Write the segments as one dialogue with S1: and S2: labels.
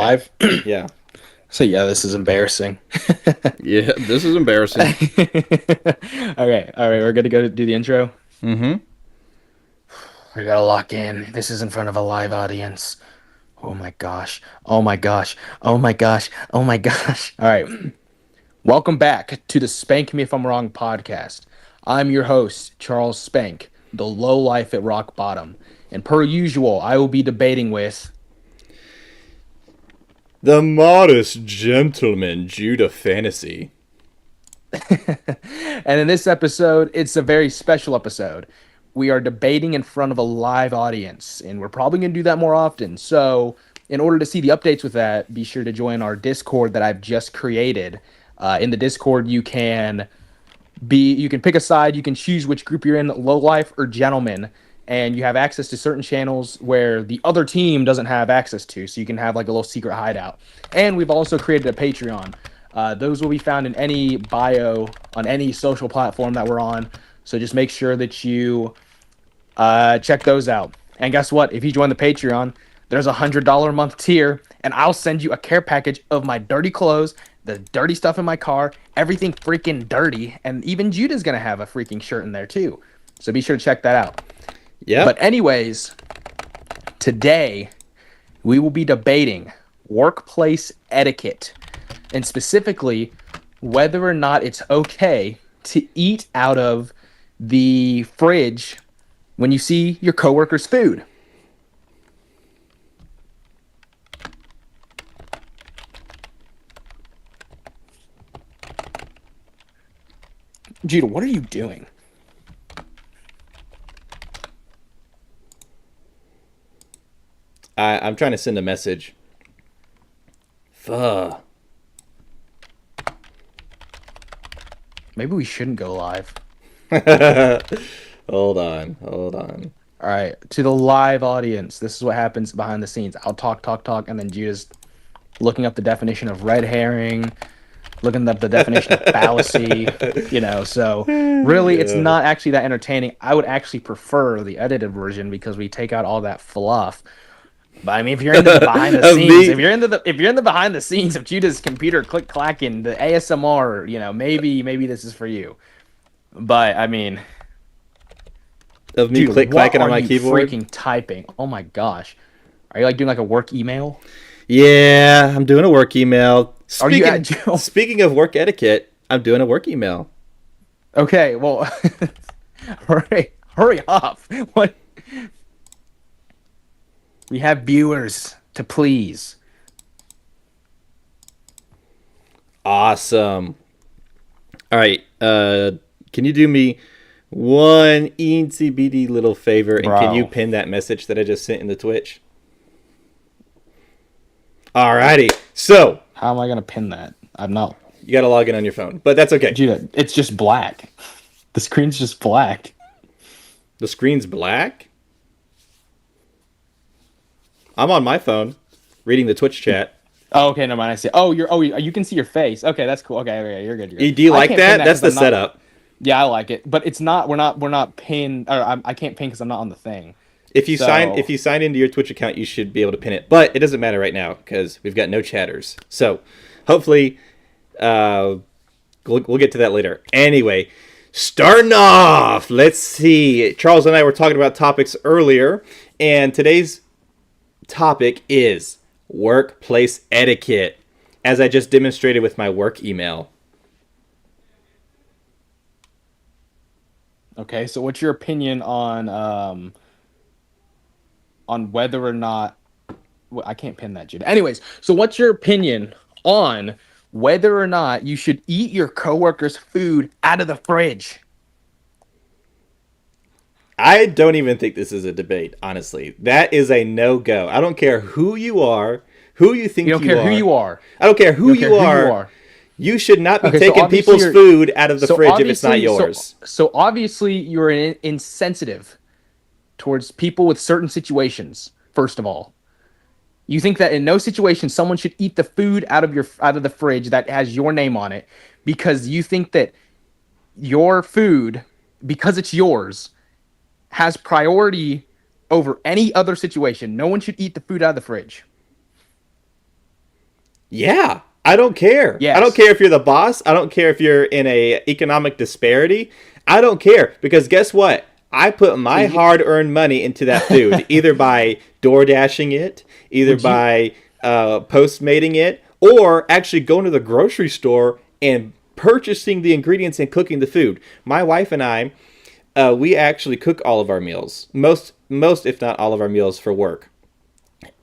S1: live?
S2: Yeah.
S1: So yeah, this is embarrassing.
S2: Yeah, this is embarrassing.
S1: All right, we're gonna go do the intro.
S2: Mm-hmm.
S1: We gotta lock in. This is in front of a live audience. Oh my gosh. Oh my gosh. Oh my gosh. Oh my gosh. All right. Welcome back to the Spank Me If I'm Wrong podcast. I'm your host, Charles Spank, the low life at rock bottom. And per usual, I will be debating with.
S2: The modest gentleman, Judah Fantasy.
S1: And in this episode, it's a very special episode. We are debating in front of a live audience, and we're probably going to do that more often. So, in order to see the updates with that, be sure to join our Discord that I've just created. In the Discord, you can pick a side, you can choose which group you're in, low life or gentleman, and you have access to certain channels where the other team doesn't have access to, so you can have like a little secret hideout. And we've also created a Patreon. Those will be found in any bio on any social platform that we're on, so just make sure that you check those out. And guess what? If you join the Patreon, there's $100 a month tier, and I'll send you a care package of my dirty clothes, the dirty stuff in my car, everything freaking dirty, and even Judah's gonna have a freaking shirt in there too. So be sure to check that out. But
S2: Yep.
S1: anyways, today we will be debating workplace etiquette, and specifically whether or not it's okay to eat out of the fridge when you see your coworker's food. Judah, what are you doing?
S2: I'm trying to send a message. Fuh.
S1: Maybe we shouldn't go live.
S2: Hold on. Hold on.
S1: All right, to the live audience, this is what happens behind the scenes. I'll talk, and then Judah's looking up the definition of red herring, looking up the definition of fallacy, so really it's
S2: Yeah.
S1: not actually that entertaining. I would actually prefer the edited version because we take out all that fluff. But I mean, if you're into the behind the
S2: Of
S1: scenes,
S2: me.
S1: if you're in the behind the scenes of Judah's computer click clacking, the ASMR, maybe this is for you. But I mean,
S2: Of me
S1: dude,
S2: click
S1: what
S2: clacking on
S1: are
S2: my
S1: you
S2: keyboard.
S1: freaking typing? Oh my gosh. Are you like doing like a work email?
S2: Yeah, I'm doing a work email.
S1: Are you
S2: Speaking
S1: at
S2: speaking of work etiquette, I'm doing a work email.
S1: Okay, well, hurry up. What? We have viewers to please.
S2: Awesome. All right. Can you do me one eensy beady little favor, and can you
S1: Bro.
S2: pin that message that I just sent in the Twitch? Alrighty. So
S1: How am I gonna pin that? I'm not.
S2: you got to log in on your phone, but that's okay.
S1: Judah, it's just black. The screen's just black.
S2: The screen's black. I'm on my phone, reading the Twitch chat.
S1: Oh, okay, never mind. I see. You can see your face. Okay, that's cool. Okay, you're good. You're good.
S2: Do you
S1: I
S2: like
S1: can't pin
S2: that? That's
S1: 'cause
S2: the
S1: I'm not.
S2: setup.
S1: Yeah, I like it, but it's not. We're not pinned. Or I can't pin because I'm not on the thing.
S2: If
S1: So
S2: you sign into your Twitch account, you should be able to pin it. But it doesn't matter right now because we've got no chatters. So hopefully, we'll get to that later. Anyway, starting off, let's see. Charles and I were talking about topics earlier, and today's topic is workplace etiquette, as I just demonstrated with my work email.
S1: okay, so what's your opinion on whether or not I can't pin that, Judah. Anyways, so what's your opinion on whether or not you should eat your coworker's food out of the fridge?
S2: I don't even think this is a debate, honestly. That is a no-go. I don't care who you are, who you think
S1: You don't
S2: you
S1: care
S2: are.
S1: who you are.
S2: I don't care who
S1: You don't care
S2: you
S1: who
S2: are.
S1: you are.
S2: You should not be
S1: Okay,
S2: taking people's food out of the fridge if it's not yours.
S1: So obviously you're insensitive towards people with certain situations. First of all, you think that in no situation someone should eat the food out of the fridge that has your name on it because you think that your food, because it's yours, has priority over any other situation. No one should eat the food out of the fridge.
S2: Yeah, I don't care. I don't
S1: Yes.
S2: care if you're the boss. I don't care if you're in a economic disparity. I don't care because guess what? I put
S1: So
S2: my
S1: you
S2: hard-earned money into that food, either by door dashing it, either
S1: would you
S2: by postmating it, or actually going to the grocery store and purchasing the ingredients and cooking the food. My wife and I, we actually cook all of our meals, most if not all of our meals for work.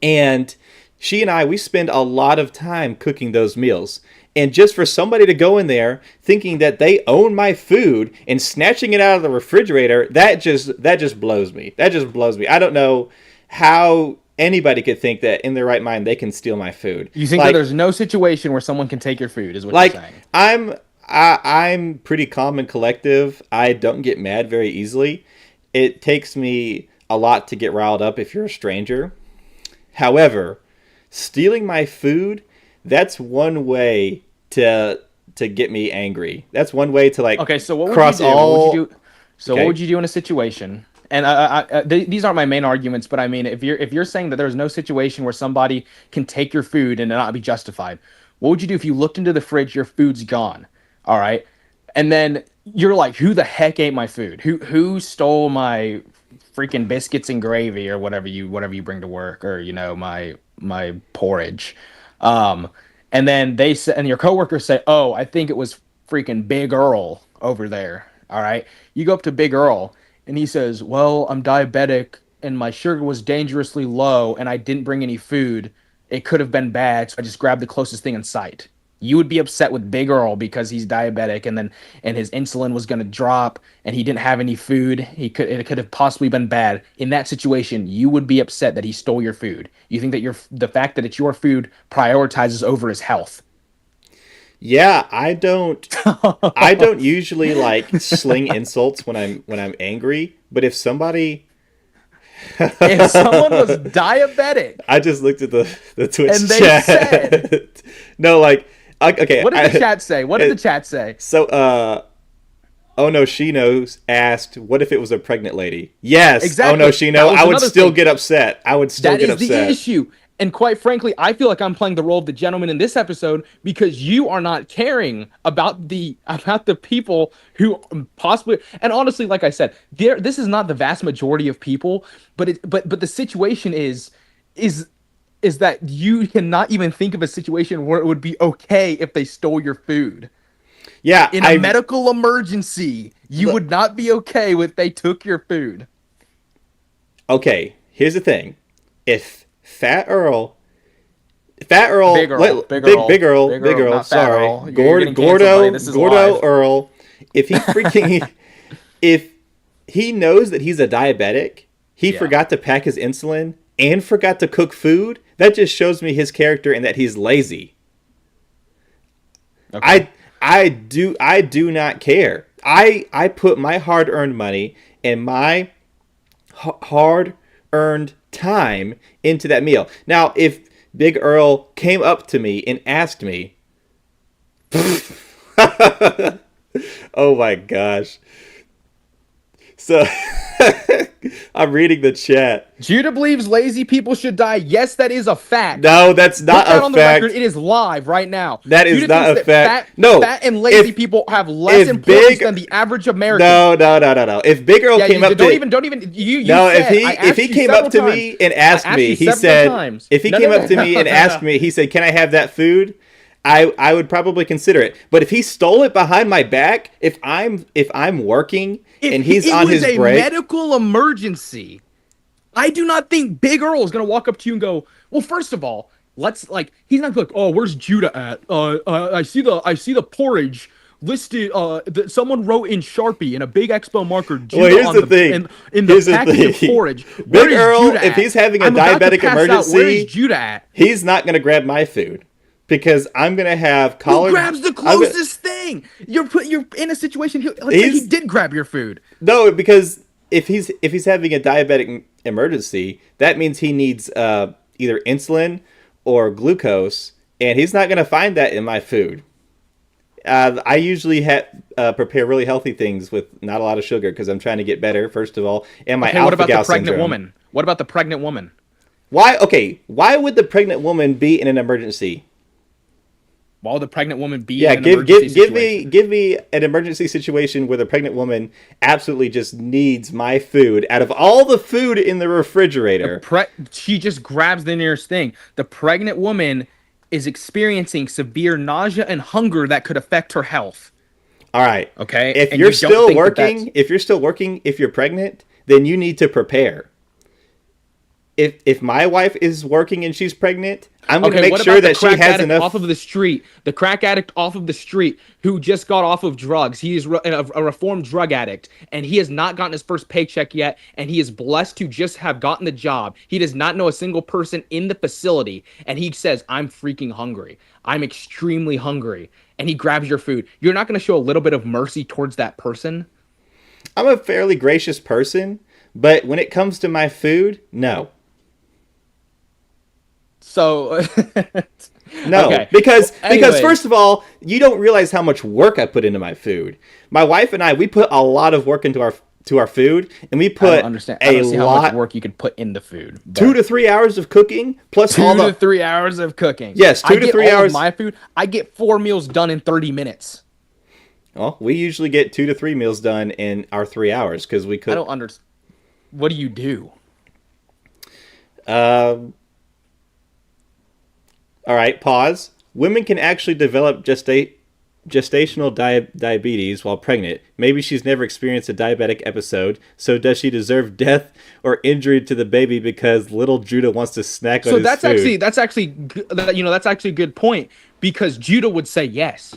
S2: And she and I, we spend a lot of time cooking those meals. And just for somebody to go in there thinking that they own my food and snatching it out of the refrigerator, that just blows me. That just blows me. I don't know how anybody could think that in their right mind they can steal my food.
S1: you think that
S2: Like
S1: there's no situation where someone can take your food, is what you're
S2: like
S1: saying?
S2: I'm pretty calm and collective. I don't get mad very easily. It takes me a lot to get riled up if you're a stranger. However, stealing my food, that's one way to get me angry. That's one way to like
S1: Okay, so what would you
S2: cross
S1: do? What would you
S2: all.
S1: do? So what
S2: Okay.
S1: would you do in a situation? And these aren't my main arguments, but I mean, if you're saying that there's no situation where somebody can take your food and it not be justified, what would you do if you looked into the fridge, your food's gone, all right, and then you're like, who the heck ate my food? Who stole my freaking biscuits and gravy or whatever you bring to work, or my porridge, um, and then they say, and your coworkers say, oh, I think it was freaking Big Earl over there. All right. You go up to Big Earl and he says, well, I'm diabetic and my sugar was dangerously low and I didn't bring any food. It could have been bad. So I just grabbed the closest thing in sight. You would be upset with Big Earl because he's diabetic and his insulin was going to drop and he didn't have any food. It could have possibly been bad. In that situation, you would be upset that he stole your food. You think that the fact that it's your food prioritizes over his health.
S2: Yeah, I don't usually like sling insults when I'm angry, but if somebody
S1: If someone was diabetic
S2: I just looked at the
S1: and
S2: Twitch
S1: they said,
S2: chat. No, like okay,
S1: what did the chat say? What did the chat say?
S2: so oh no, she knows asked, what if it was a pregnant lady? Yes. Oh no,
S1: Exactly.
S2: she
S1: That
S2: know.
S1: was
S2: I would
S1: another
S2: still
S1: thing.
S2: get upset. I would still
S1: That
S2: get
S1: is the
S2: upset.
S1: issue. And quite frankly, I feel like I'm playing the role of the gentleman in this episode because you are not caring about the people who possibly, and honestly, like I said, this is not the vast majority of people, but the situation is is that you cannot even think of a situation where it would be okay if they stole your food.
S2: Yeah,
S1: In a medical emergency, you would not be okay with they took your food.
S2: okay. Here's the thing: if Fat Earl,
S1: Big Earl, Big
S2: big
S1: Earl,
S2: big Earl,
S1: Big
S2: big
S1: Earl,
S2: Earl.
S1: not Fat
S2: Sorry,
S1: Earl. You're getting canceled, buddy. This is
S2: Gordo
S1: live.
S2: Earl. If he freaking if he knows that he's a diabetic, he
S1: Yeah.
S2: forgot to pack his insulin and forgot to cook food. That just shows me his character and that he's lazy.
S1: Okay.
S2: I do not care. I put my hard earned money and my hard earned time into that meal. Now, if Big Earl came up to me and asked me, oh my gosh. So I'm reading the chat.
S1: Judah believes lazy people should die. Yes, that is a fact.
S2: No, that's
S1: Put
S2: not
S1: that
S2: a
S1: on the
S2: fact.
S1: record. It is live right now.
S2: That is
S1: Judah
S2: not
S1: thinks
S2: a
S1: that
S2: fact. No,
S1: fat and lazy
S2: if
S1: people have less
S2: if
S1: importance
S2: Big
S1: than the average American.
S2: no. If Big Earl
S1: Yeah,
S2: came up
S1: don't
S2: to
S1: even. You
S2: no,
S1: said, I
S2: if
S1: asked
S2: he
S1: you
S2: came
S1: several
S2: up to
S1: times.
S2: me and
S1: I
S2: asked
S1: asked
S2: me,
S1: you
S2: he
S1: several
S2: said,
S1: times.
S2: if he
S1: No,
S2: came
S1: no,
S2: up to me and asked me, he said, "Can I have that food?" I would probably consider it. But if he stole it behind my back, if I'm working and he's on his
S1: It was a
S2: break,
S1: medical emergency. I do not think Big Earl is going to walk up to you and go, well, first of all, he's not like, oh, where's Judah at? I see the porridge listed, that someone wrote in Sharpie in a big expo marker, Judah
S2: well, here's
S1: on
S2: the thing.
S1: in
S2: Here's
S1: the
S2: the
S1: package of
S2: thing.
S1: porridge. Where
S2: Big
S1: is
S2: Earl,
S1: Judah
S2: if
S1: at?
S2: he's having a
S1: I'm about to
S2: diabetic
S1: pass out. Where
S2: emergency,
S1: is Judah at?
S2: he's not going to grab my food because I'm going to have
S1: Who
S2: collard.
S1: grabs the closest thing? You're in a situation. Let's say he
S2: He's-
S1: did grab your food.
S2: No, because if he's having a diabetic emergency, that means he needs either insulin or glucose, and he's not going to find that in my food. I usually prepare really healthy things with not a lot of sugar because I'm trying to get better, first of all, and my
S1: Okay, what about
S2: alpha-gal
S1: the pregnant
S2: syndrome.
S1: woman? What about the pregnant woman?
S2: Why? Okay, why would the pregnant woman be in an emergency?
S1: Why would the pregnant woman be
S2: Yeah,
S1: in an emergency situation?
S2: give me an emergency situation where the pregnant woman absolutely just needs my food out of all the food in the refrigerator.
S1: She just grabs the nearest thing. The pregnant woman is experiencing severe nausea and hunger that could affect her health.
S2: All right.
S1: Okay,
S2: If
S1: and
S2: you're
S1: you don't
S2: still
S1: think that that's
S2: working, if you're pregnant, then you need to prepare. If my wife is working and she's pregnant, I'm going to
S1: okay.
S2: make
S1: What
S2: sure
S1: about the
S2: that she
S1: crack
S2: has
S1: addict
S2: enough.
S1: off of the street? The crack addict off of the street who just got off of drugs. He is a reformed drug addict, and he has not gotten his first paycheck yet. And he is blessed to just have gotten the job. He does not know a single person in the facility, and he says, "I'm freaking hungry. I'm extremely hungry." And he grabs your food. You're not going to show a little bit of mercy towards that person.
S2: I'm a fairly gracious person, but when it comes to my food, no.
S1: So,
S2: No,
S1: okay.
S2: because
S1: Anyways,
S2: first of all, you don't realize how much work I put into my food. My wife and I, we put a lot of work into our food, and we
S1: I
S2: put
S1: don't understand. I
S2: a
S1: don't see how
S2: lot
S1: much work you could put in the food.
S2: 2 to 3 hours of cooking plus all
S1: Two
S2: the
S1: to 3 hours of cooking.
S2: Yes, 2
S1: I
S2: to
S1: get
S2: 3
S1: all
S2: hours.
S1: of my food. I get 4 meals done in 30 minutes.
S2: Well, we usually get 2 to 3 meals done in our 3 hours because we
S1: I
S2: cook.
S1: don't understand. What do you do?
S2: Um, all right, pause. Women can actually develop gestational diabetes while pregnant. Maybe she's never experienced a diabetic episode, so does she deserve death or injury to the baby because little Judah wants to snack on
S1: So
S2: his
S1: that's
S2: food?
S1: that's actually that's actually a good point because Judah would say yes.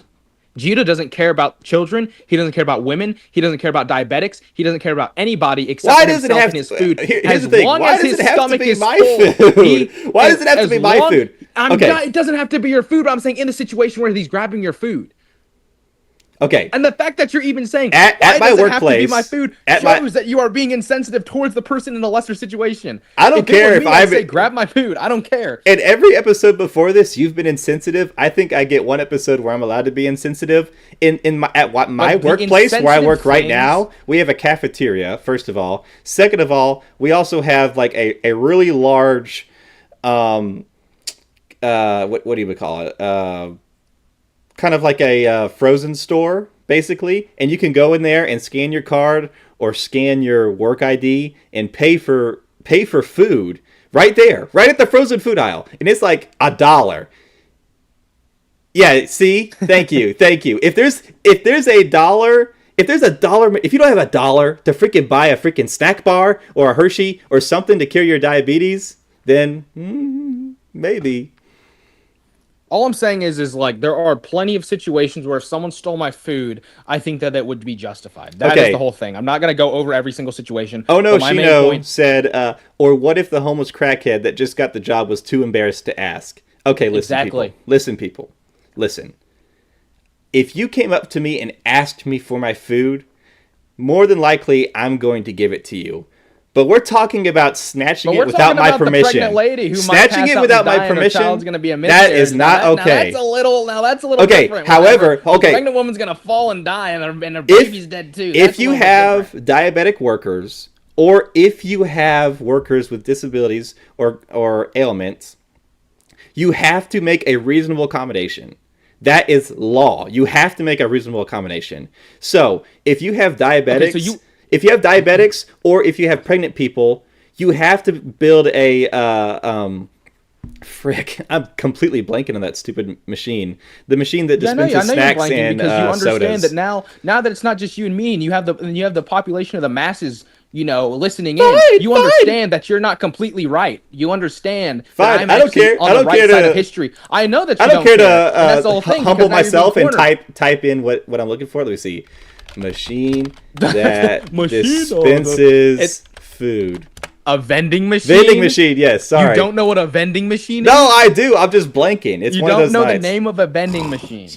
S1: Judah doesn't care about children. He doesn't care about women. He doesn't care about diabetics. He doesn't care about anybody except
S2: Why
S1: for
S2: does it
S1: himself
S2: have
S1: and his
S2: to?
S1: food.
S2: Here's the
S1: As
S2: thing.
S1: long
S2: Why
S1: as
S2: does
S1: his
S2: it have to
S1: stomach
S2: be
S1: is
S2: my
S1: full,
S2: food? Why does it have to be my food? Okay.
S1: It doesn't have to be your food. But I'm saying in the situation where he's grabbing your food.
S2: Okay.
S1: And the fact that you're even saying
S2: At
S1: why
S2: my
S1: does it have to be
S2: workplace,
S1: my food
S2: at
S1: shows that you are being insensitive towards the person in a lesser situation.
S2: I don't care if
S1: I'd
S2: I'm
S1: say grab my food. I don't care.
S2: In every episode before this, you've been insensitive. I think I get one episode where I'm allowed to be insensitive. In my workplace where I work right now, we have a cafeteria. First of all, second of all, we also have like a really large, what do you call it? Kind of like a frozen store, basically, and you can go in there and scan your card or scan your work ID and pay for food right there, right at the frozen food aisle, and it's like $1. Yeah, see, thank you. If there's a dollar. If you don't have $1 to freaking buy a freaking snack bar or a Hershey or something to cure your diabetes, then maybe.
S1: All I'm saying is like there are plenty of situations where if someone stole my food, I think that would be justified. That is the whole thing. I'm not gonna go over every single situation.
S2: Oh no,
S1: my main point
S2: said, or what if the homeless crackhead that just got the job was too embarrassed to ask? Okay, listen,
S1: Exactly.
S2: people. Listen. If you came up to me and asked me for my food, more than likely I'm going to give it to you. But we're talking about snatching it without my permission.
S1: The pregnant lady who
S2: Snatching
S1: might pass
S2: it
S1: out
S2: without
S1: and
S2: my
S1: die and her
S2: permission.
S1: child's gonna be a
S2: That is not okay.
S1: That's a little
S2: Okay,
S1: different.
S2: however,
S1: The pregnant woman's gonna fall and die, and her baby's dead too.
S2: If you have diabetic workers, or if you have workers with disabilities or ailments, you have to make a reasonable accommodation. That is law. You have to make a reasonable accommodation. So if you have diabetics, or if you have pregnant people, you have to build a frick. I'm completely blanking on that stupid machine. The machine that dispenses snacks and
S1: because you understand
S2: sodas.
S1: that now that it's not just you and me, and you have the population of the masses, listening
S2: Fine,
S1: in. You understand that you're not completely right. You understand that I'm
S2: I don't care.
S1: on
S2: I don't
S1: the right
S2: care
S1: side
S2: to.
S1: of history. I know that you
S2: I don't care
S1: and
S2: to
S1: that's the whole thing,
S2: humble
S1: because now you're being
S2: myself and
S1: cornered.
S2: type in what I'm looking for. Let me see. Machine that
S1: Machine,
S2: dispenses food.
S1: A vending machine.
S2: Vending machine, yes. Sorry.
S1: You don't know what a vending machine is?
S2: No, I do. I'm just blanking. It's
S1: You
S2: one of
S1: don't
S2: those
S1: know the
S2: nights.
S1: name of a vending machine.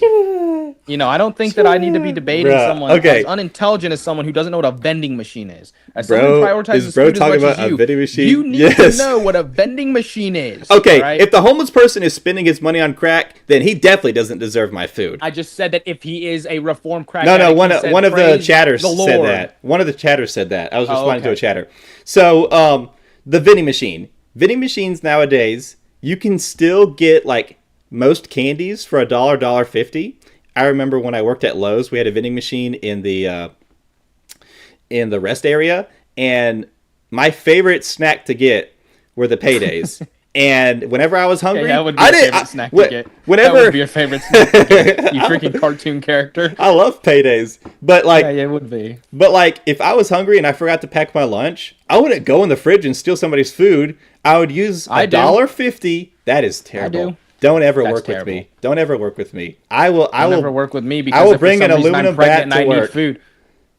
S1: I don't think that I need to be debating
S2: Bruh,
S1: someone
S2: okay.
S1: as unintelligent as someone who doesn't know what a vending machine is. As
S2: Bro,
S1: someone who prioritizes
S2: is bro
S1: food as
S2: talking
S1: much
S2: about
S1: as
S2: a vending machine?
S1: you need
S2: Yes.
S1: to know what a vending machine is.
S2: Okay,
S1: all right?
S2: if the homeless person is spending his money on crack, then he definitely doesn't deserve my food.
S1: I just said that if he is a reformed crack
S2: No,
S1: addict,
S2: one
S1: he said,
S2: of the
S1: "Praise
S2: chatters
S1: the
S2: said
S1: Lord."
S2: that. One of the chatters said that. I was responding to
S1: okay.
S2: a chatter. So, the vending machine. Vending machines nowadays, you can still get like most candies for $1.50. I remember when I worked at Lowe's, we had a vending machine in the rest area, and my favorite snack to get were the paydays. And whenever I was hungry,
S1: Okay, that would be
S2: I
S1: your
S2: did.
S1: favorite snack to get.
S2: Whenever
S1: That would be your favorite snack to get. You freaking cartoon character.
S2: I love paydays, but
S1: Yeah, yeah, it would be.
S2: but like if I was hungry and I forgot to pack my lunch, I wouldn't go in the fridge and steal somebody's food. I would use $1.50. That is terrible.
S1: do.
S2: Don't ever
S1: That's
S2: work with
S1: terrible.
S2: me. Don't ever work with me. I will.
S1: Never work with me because
S2: I will
S1: if for
S2: bring
S1: some
S2: an
S1: reason
S2: aluminum
S1: I'm pregnant
S2: bat
S1: and
S2: to
S1: I need
S2: work.
S1: food.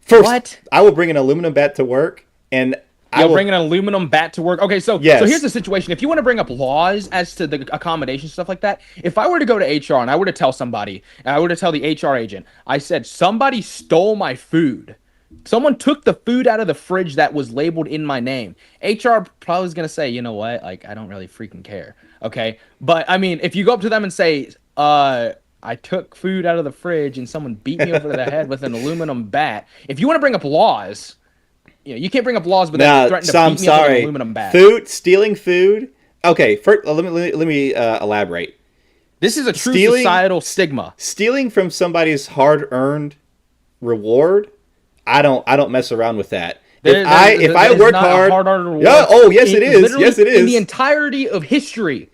S2: First,
S1: What?
S2: I will bring an aluminum bat to work, and I
S1: You'll
S2: will
S1: bring an aluminum bat to work. Okay, so
S2: Yes.
S1: here's the situation. If you want to bring up laws as to the accommodation stuff like that, if I were to go to HR and I were to tell somebody, and I were to tell the HR agent, I said somebody stole my food. Someone took the food out of the fridge that was labeled in my name. HR probably is gonna say, you know what? Like, I don't really freaking care. Okay, but I mean, if you go up to them and say, I took food out of the fridge and someone beat me over the head with an aluminum bat. If you want to bring up laws, you can't bring up laws, but then threaten to
S2: so I'm
S1: beat me up with an
S2: sorry.
S1: aluminum bat.
S2: Stealing food. Okay, first, let me elaborate.
S1: This is a true
S2: Stealing-
S1: societal stigma.
S2: Stealing from somebody's hard-earned reward, I don't mess around with that. If I work hard, yeah. Oh, yes, it is. Yes, it is.
S1: In the entirety of history,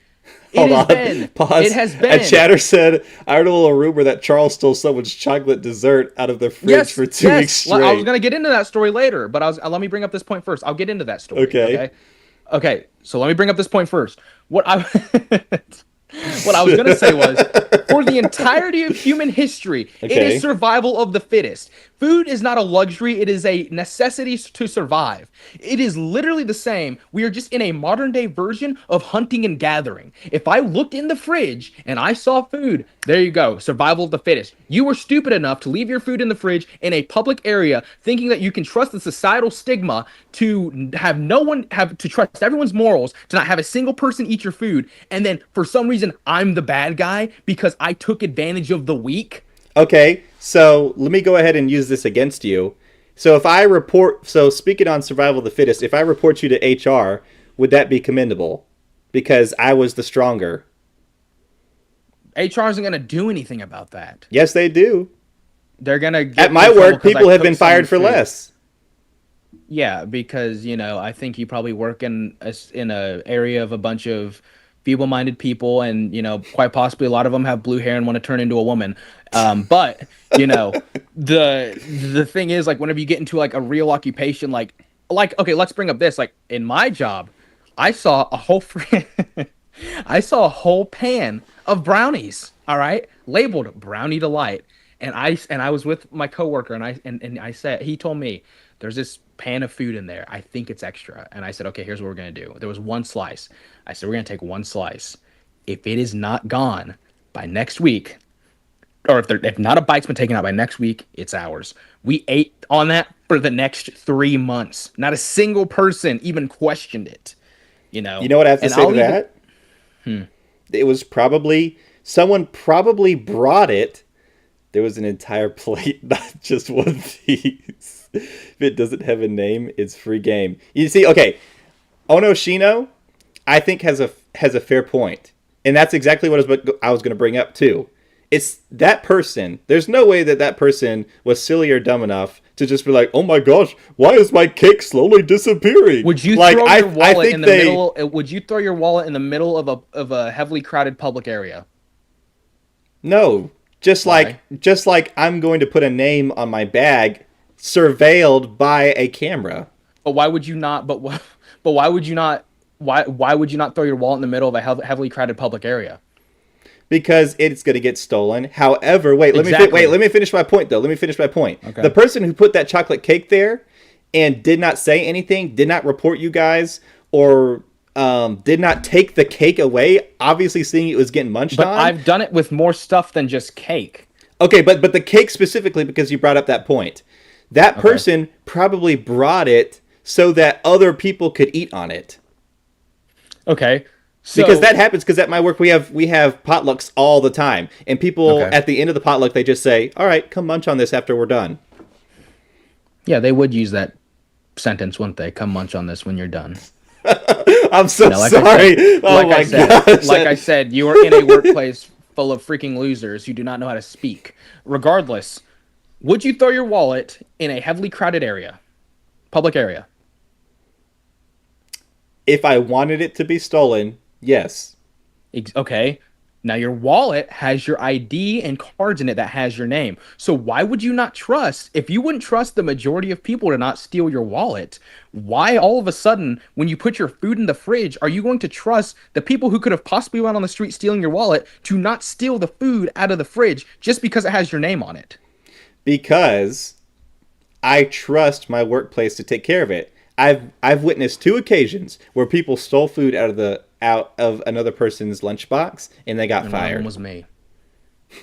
S2: Hold
S1: it has
S2: on.
S1: been.
S2: Pause.
S1: It has been.
S2: A chatter said, I heard a little rumor that Charles stole someone's chocolate dessert out of the fridge for 2 weeks straight.
S1: I was going to get into that story later, but let me bring up this point first. I'll get into that story. Okay. So let me bring up this point first. What I was going to say was, for the entirety of human history, it is survival of the fittest. Food is not a luxury. It is a necessity to survive. It is literally the same. We are just in a modern day version of hunting and gathering. If I looked in the fridge and I saw food, there you go. Survival of the fittest. You were stupid enough to leave your food in the fridge in a public area thinking that you can trust the societal stigma to to trust everyone's morals, to not have a single person eat your food. And then for some reason, I'm the bad guy because I took advantage of the weak.
S2: Okay, so let me go ahead and use this against you. So speaking on survival of the fittest, if I report you to HR, would that be commendable? Because I was the stronger.
S1: HR isn't going to do anything about that.
S2: Yes, they do.
S1: They're going to
S2: At my work, people have been fired for less.
S1: Yeah, because, I think you probably work in a area of a bunch of feeble-minded people, and quite possibly a lot of them have blue hair and want to turn into a woman. But the thing is, like, whenever you get into like a real occupation, like okay, let's bring up this. Like in my job, I saw a whole pan of brownies. All right, labeled Brownie Delight, and I was with my coworker, and I said, he told me there's this pan of food in there. I think it's extra. And I said, okay, here's what we're going to do. There was one slice. I said, we're going to take one slice. If it is not gone by next week, or if not a bite's been taken out by next week, it's ours. We ate on that for the next 3 months. Not a single person even questioned it. You know
S2: what I have to say to that? It was someone probably brought it. There was an entire plate, not just one of these. If it doesn't have a name, it's free game. You see, okay, Onoshino, I think has a fair point, and that's exactly what I was going to bring up too. It's that person. There's no way that person was silly or dumb enough to just be like, "Oh my gosh, why is my cake slowly disappearing?"
S1: Would you throw your wallet in the middle? Would you throw your wallet in the middle of a heavily crowded public area?
S2: No, just like I'm going to put a name on my bag, surveilled by a camera.
S1: But why would you not? But why would you not? Why would you not throw your wallet in the middle of a heavily crowded public area?
S2: Because it's going to get stolen. However, let me finish my point though. Okay. The person who put that chocolate cake there and did not say anything, did not report you guys, or did not take the cake away, obviously seeing it was getting munched on.
S1: But I've done it with more stuff than just cake.
S2: Okay, but the cake specifically, because you brought up that point. That person probably brought it so that other people could eat on it.
S1: Okay. So,
S2: because that happens, because at my work we have potlucks all the time. And people, at the end of the potluck, they just say, all right, come munch on this after we're done.
S1: Yeah, they would use that sentence, wouldn't they? Come munch on this when you're done.
S2: I'm so
S1: No,
S2: sorry. Oh my gosh.
S1: like I said, you are in a workplace full of freaking losers who do not know how to speak. Regardless, would you throw your wallet in a heavily crowded area, public area?
S2: If I wanted it to be stolen, yes.
S1: Okay. Now your wallet has your ID and cards in it that has your name. So why would you not trust, if you wouldn't trust the majority of people to not steal your wallet, why all of a sudden when you put your food in the fridge are you going to trust the people who could have possibly went on the street stealing your wallet to not steal the food out of the fridge just because it has your name on it?
S2: Because I trust my workplace to take care of it. I've witnessed 2 occasions where people stole food out of another person's lunchbox and they got
S1: And
S2: fired.
S1: one was me.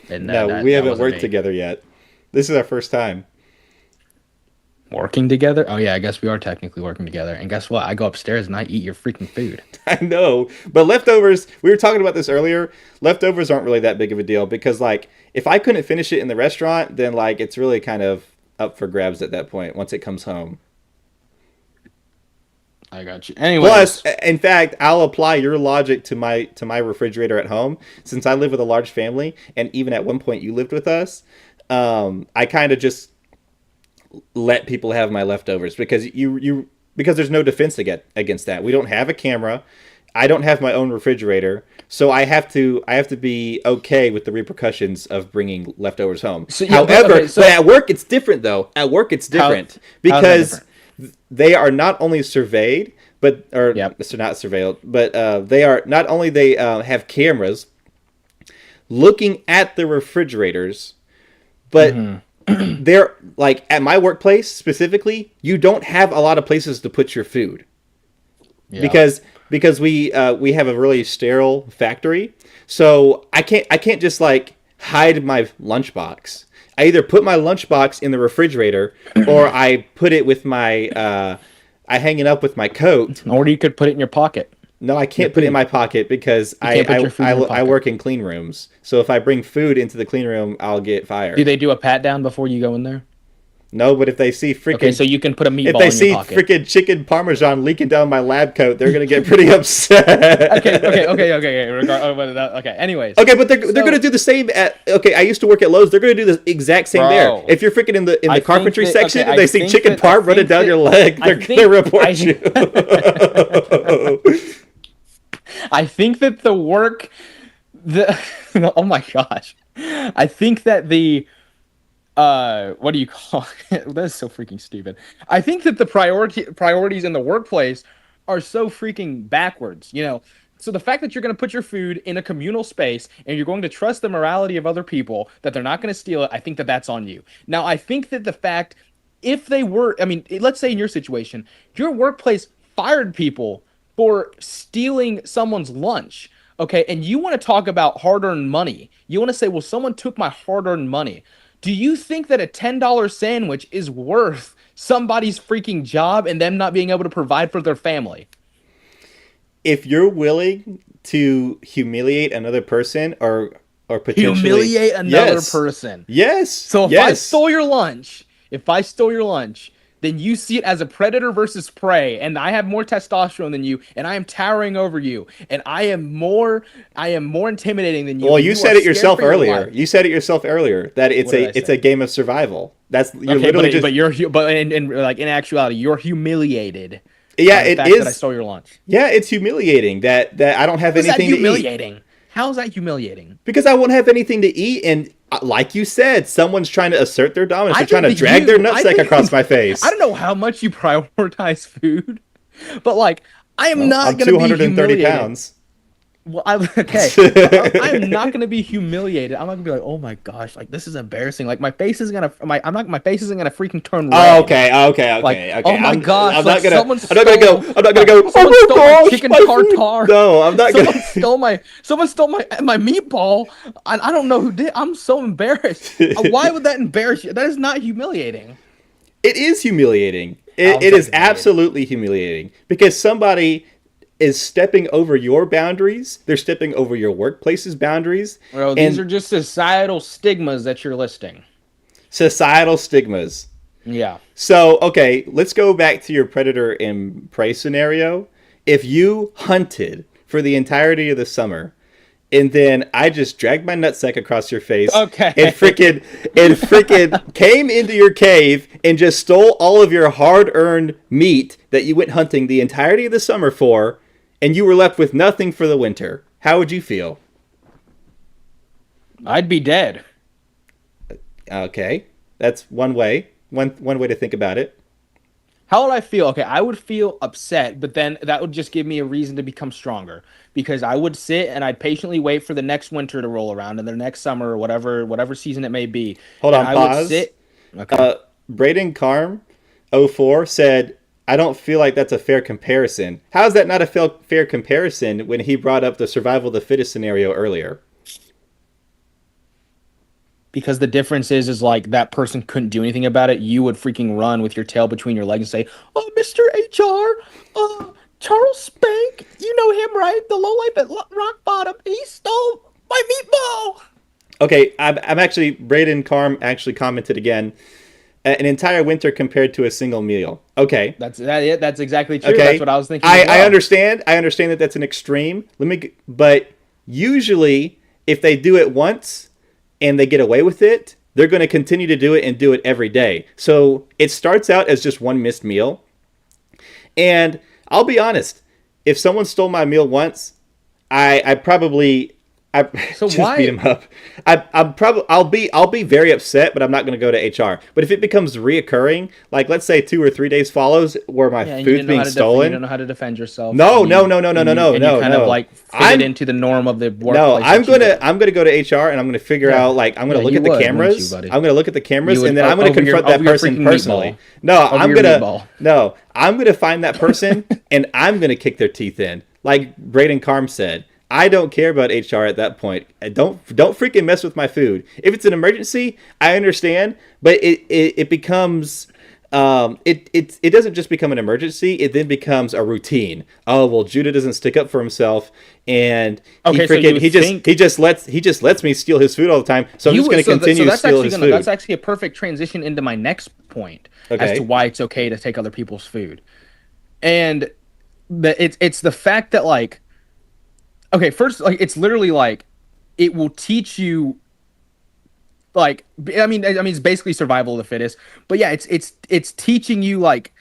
S1: And
S2: No, we haven't worked together yet. This is our first time.
S1: Working together? Oh yeah, I guess we are technically working together. And guess what? I go upstairs and I eat your freaking food.
S2: I know, but leftovers, we were talking about this earlier. Leftovers aren't really that big of a deal because, like, if I couldn't finish it in the restaurant, then, like, it's really kind of up for grabs at that point once it comes home.
S1: I got you. Anyways.
S2: Plus, in fact, I'll apply your logic to my refrigerator at home. Since I live with a large family, and even at one point you lived with us, I kind of just let people have my leftovers because because there's no defense against that. We don't have a camera. I don't have my own refrigerator, so I have to be okay with the repercussions of bringing leftovers home.
S1: So,
S2: However, but at work it's different though. At work it's different because they are not only surveyed, but so not surveilled, but they are not only they have cameras looking at the refrigerators, but they're like at my workplace specifically, you don't have a lot of places to put your food because we have a really sterile factory, so I can't just like hide my lunchbox. I either put my lunchbox in the refrigerator or I put it with my I hang it up with my coat.
S1: Or you could put it in your pocket.
S2: No, I can't put it in my pocket because I work in clean rooms. So if I bring food into the clean room, I'll get fired.
S1: Do they do a pat down before you go in there?
S2: No, but if they see freaking...
S1: Okay, so you can put a meatball in your
S2: pocket. If they see freaking chicken parmesan leaking down my lab coat, they're going to get pretty upset.
S1: Okay, anyways.
S2: Okay, but they're going to do the same at... Okay, I used to work at Lowe's. They're going to do the exact same there. If you're freaking in the carpentry section and they see chicken parm running down your leg, they're going to report you.
S1: I think that the work... oh my gosh. I think that the... what do you call it? That is so freaking stupid. I think that the priorities in the workplace are so freaking backwards, you know? So the fact that you're going to put your food in a communal space and you're going to trust the morality of other people, that they're not going to steal it, I think that that's on you. Now, I think that the fact, if they were, I mean, let's say in your situation, your workplace fired people for stealing someone's lunch, okay? And you want to talk about hard-earned money. You want to say, well, someone took my hard-earned money. Do you think that a $10 sandwich is worth somebody's freaking job and them not being able to provide for their family?
S2: If you're willing to humiliate another person or potentially...
S1: Humiliate another person.
S2: Yes.
S1: So if I stole your lunch, then you see it as a predator versus prey, and I have more testosterone than you, and I am towering over you, and I am more intimidating than you.
S2: Well, you said it yourself earlier. You said it yourself earlier that it's a game of survival. That's you're literally
S1: like in actuality, you're humiliated.
S2: Yeah, it is.
S1: That I stole your lunch.
S2: Yeah, it's humiliating that I don't have anything to eat.
S1: How is that humiliating?
S2: Because I won't have anything to eat, and like you said, someone's trying to assert their dominance. They're trying to drag their nutsack across my face.
S1: I don't know how much you prioritize food, but like I am not going to be humiliated. 230 pounds. Well, I'm not going to be humiliated. I'm not going to be like, oh my gosh, like this is embarrassing. Like my face isn't going to freaking turn red.
S2: Okay.
S1: Like, oh my gosh,
S2: I'm not gonna go.
S1: Someone stole my chicken tartare.
S2: No, I'm not gonna.
S1: Someone stole my meatball. I don't know who did. I'm so embarrassed. Why would that embarrass you? That is not humiliating.
S2: It is humiliating. It is absolutely humiliating because somebody is stepping over your boundaries. They're stepping over your workplace's boundaries.
S1: Well, these are just societal stigmas that you're listing.
S2: Societal stigmas.
S1: Yeah.
S2: So, okay, let's go back to your predator and prey scenario. if you hunted for the entirety of the summer, and then I just dragged my nutsack across your face
S1: Okay.
S2: and freaking came into your cave and just stole all of your hard-earned meat that you went hunting the entirety of the summer for, and you were left with nothing for the winter. How would you feel?
S1: I'd be dead.
S2: Okay, that's one way. One way to think about it.
S1: How would I feel? Okay, I would feel upset, but then that would just give me a reason to become stronger because I would sit and I'd patiently wait for the next winter to roll around and the next summer or whatever season it may be.
S2: Hold
S1: and
S2: on,
S1: I
S2: pause.
S1: would sit. Okay.
S2: Braden Carm 04 said, I don't feel like that's a fair comparison. How is that not a fair comparison when he brought up the survival of the fittest scenario earlier?
S1: Because the difference is like that person couldn't do anything about it. You would freaking run with your tail between your legs and say, "Oh, Mr. HR, Charles Spank, you know him, right? The lowlife at Rock Bottom. He stole my meatball."
S2: Okay, I'm actually, Braden Carm actually commented again, an entire winter compared to a single meal. Okay.
S1: That's exactly true.
S2: Okay.
S1: That's what I was thinking.
S2: I understand. I understand that that's an extreme. But usually, if they do it once and they get away with it, they're going to continue to do it and do it every day. So it starts out as just one missed meal. And I'll be honest, if someone stole my meal once, I probably
S1: So
S2: just
S1: why
S2: beat him up. I'll be very upset, but I'm not going to go to HR. But if it becomes reoccurring, like let's say 2 or 3 days follows where my
S1: Yeah, and
S2: food's being
S1: you
S2: stolen,
S1: don't know how to defend yourself.
S2: no,
S1: and
S2: no,
S1: you-
S2: no, no, no,
S1: and
S2: no,
S1: you-
S2: no,
S1: and
S2: no,
S1: you kind
S2: no.
S1: of like fit
S2: I'm-
S1: it into the norm of the workplace.
S2: No, I'm
S1: that you do.
S2: gonna go to HR and I'm gonna figure
S1: Yeah.
S2: out like I'm gonna
S1: Yeah,
S2: look
S1: you
S2: at the
S1: would,
S2: cameras.
S1: wouldn't you, buddy?
S2: I'm gonna look at the cameras
S1: You would-
S2: and then I'm gonna
S1: over your-
S2: confront that
S1: over your
S2: person
S1: freaking
S2: personally.
S1: meatball.
S2: No,
S1: Over
S2: I'm
S1: your
S2: gonna
S1: meatball.
S2: no, I'm gonna find that person and I'm gonna kick their teeth in. Like Braden Carm said, I don't care about HR at that point. Don't freaking mess with my food. If it's an emergency, I understand, but it becomes it doesn't just become an emergency. It then becomes a routine. Oh well, Judah doesn't stick up for himself, and
S1: Okay, so you would think-
S2: he just lets me steal his food all the time. So I'm just going to continue to steal his food.
S1: That's actually a perfect transition into my next point as
S2: Okay.
S1: to why it's okay to take other people's food. And it's the fact that like okay, first like it's literally like it will teach you like I mean it's basically survival of the fittest. But yeah, it's teaching you like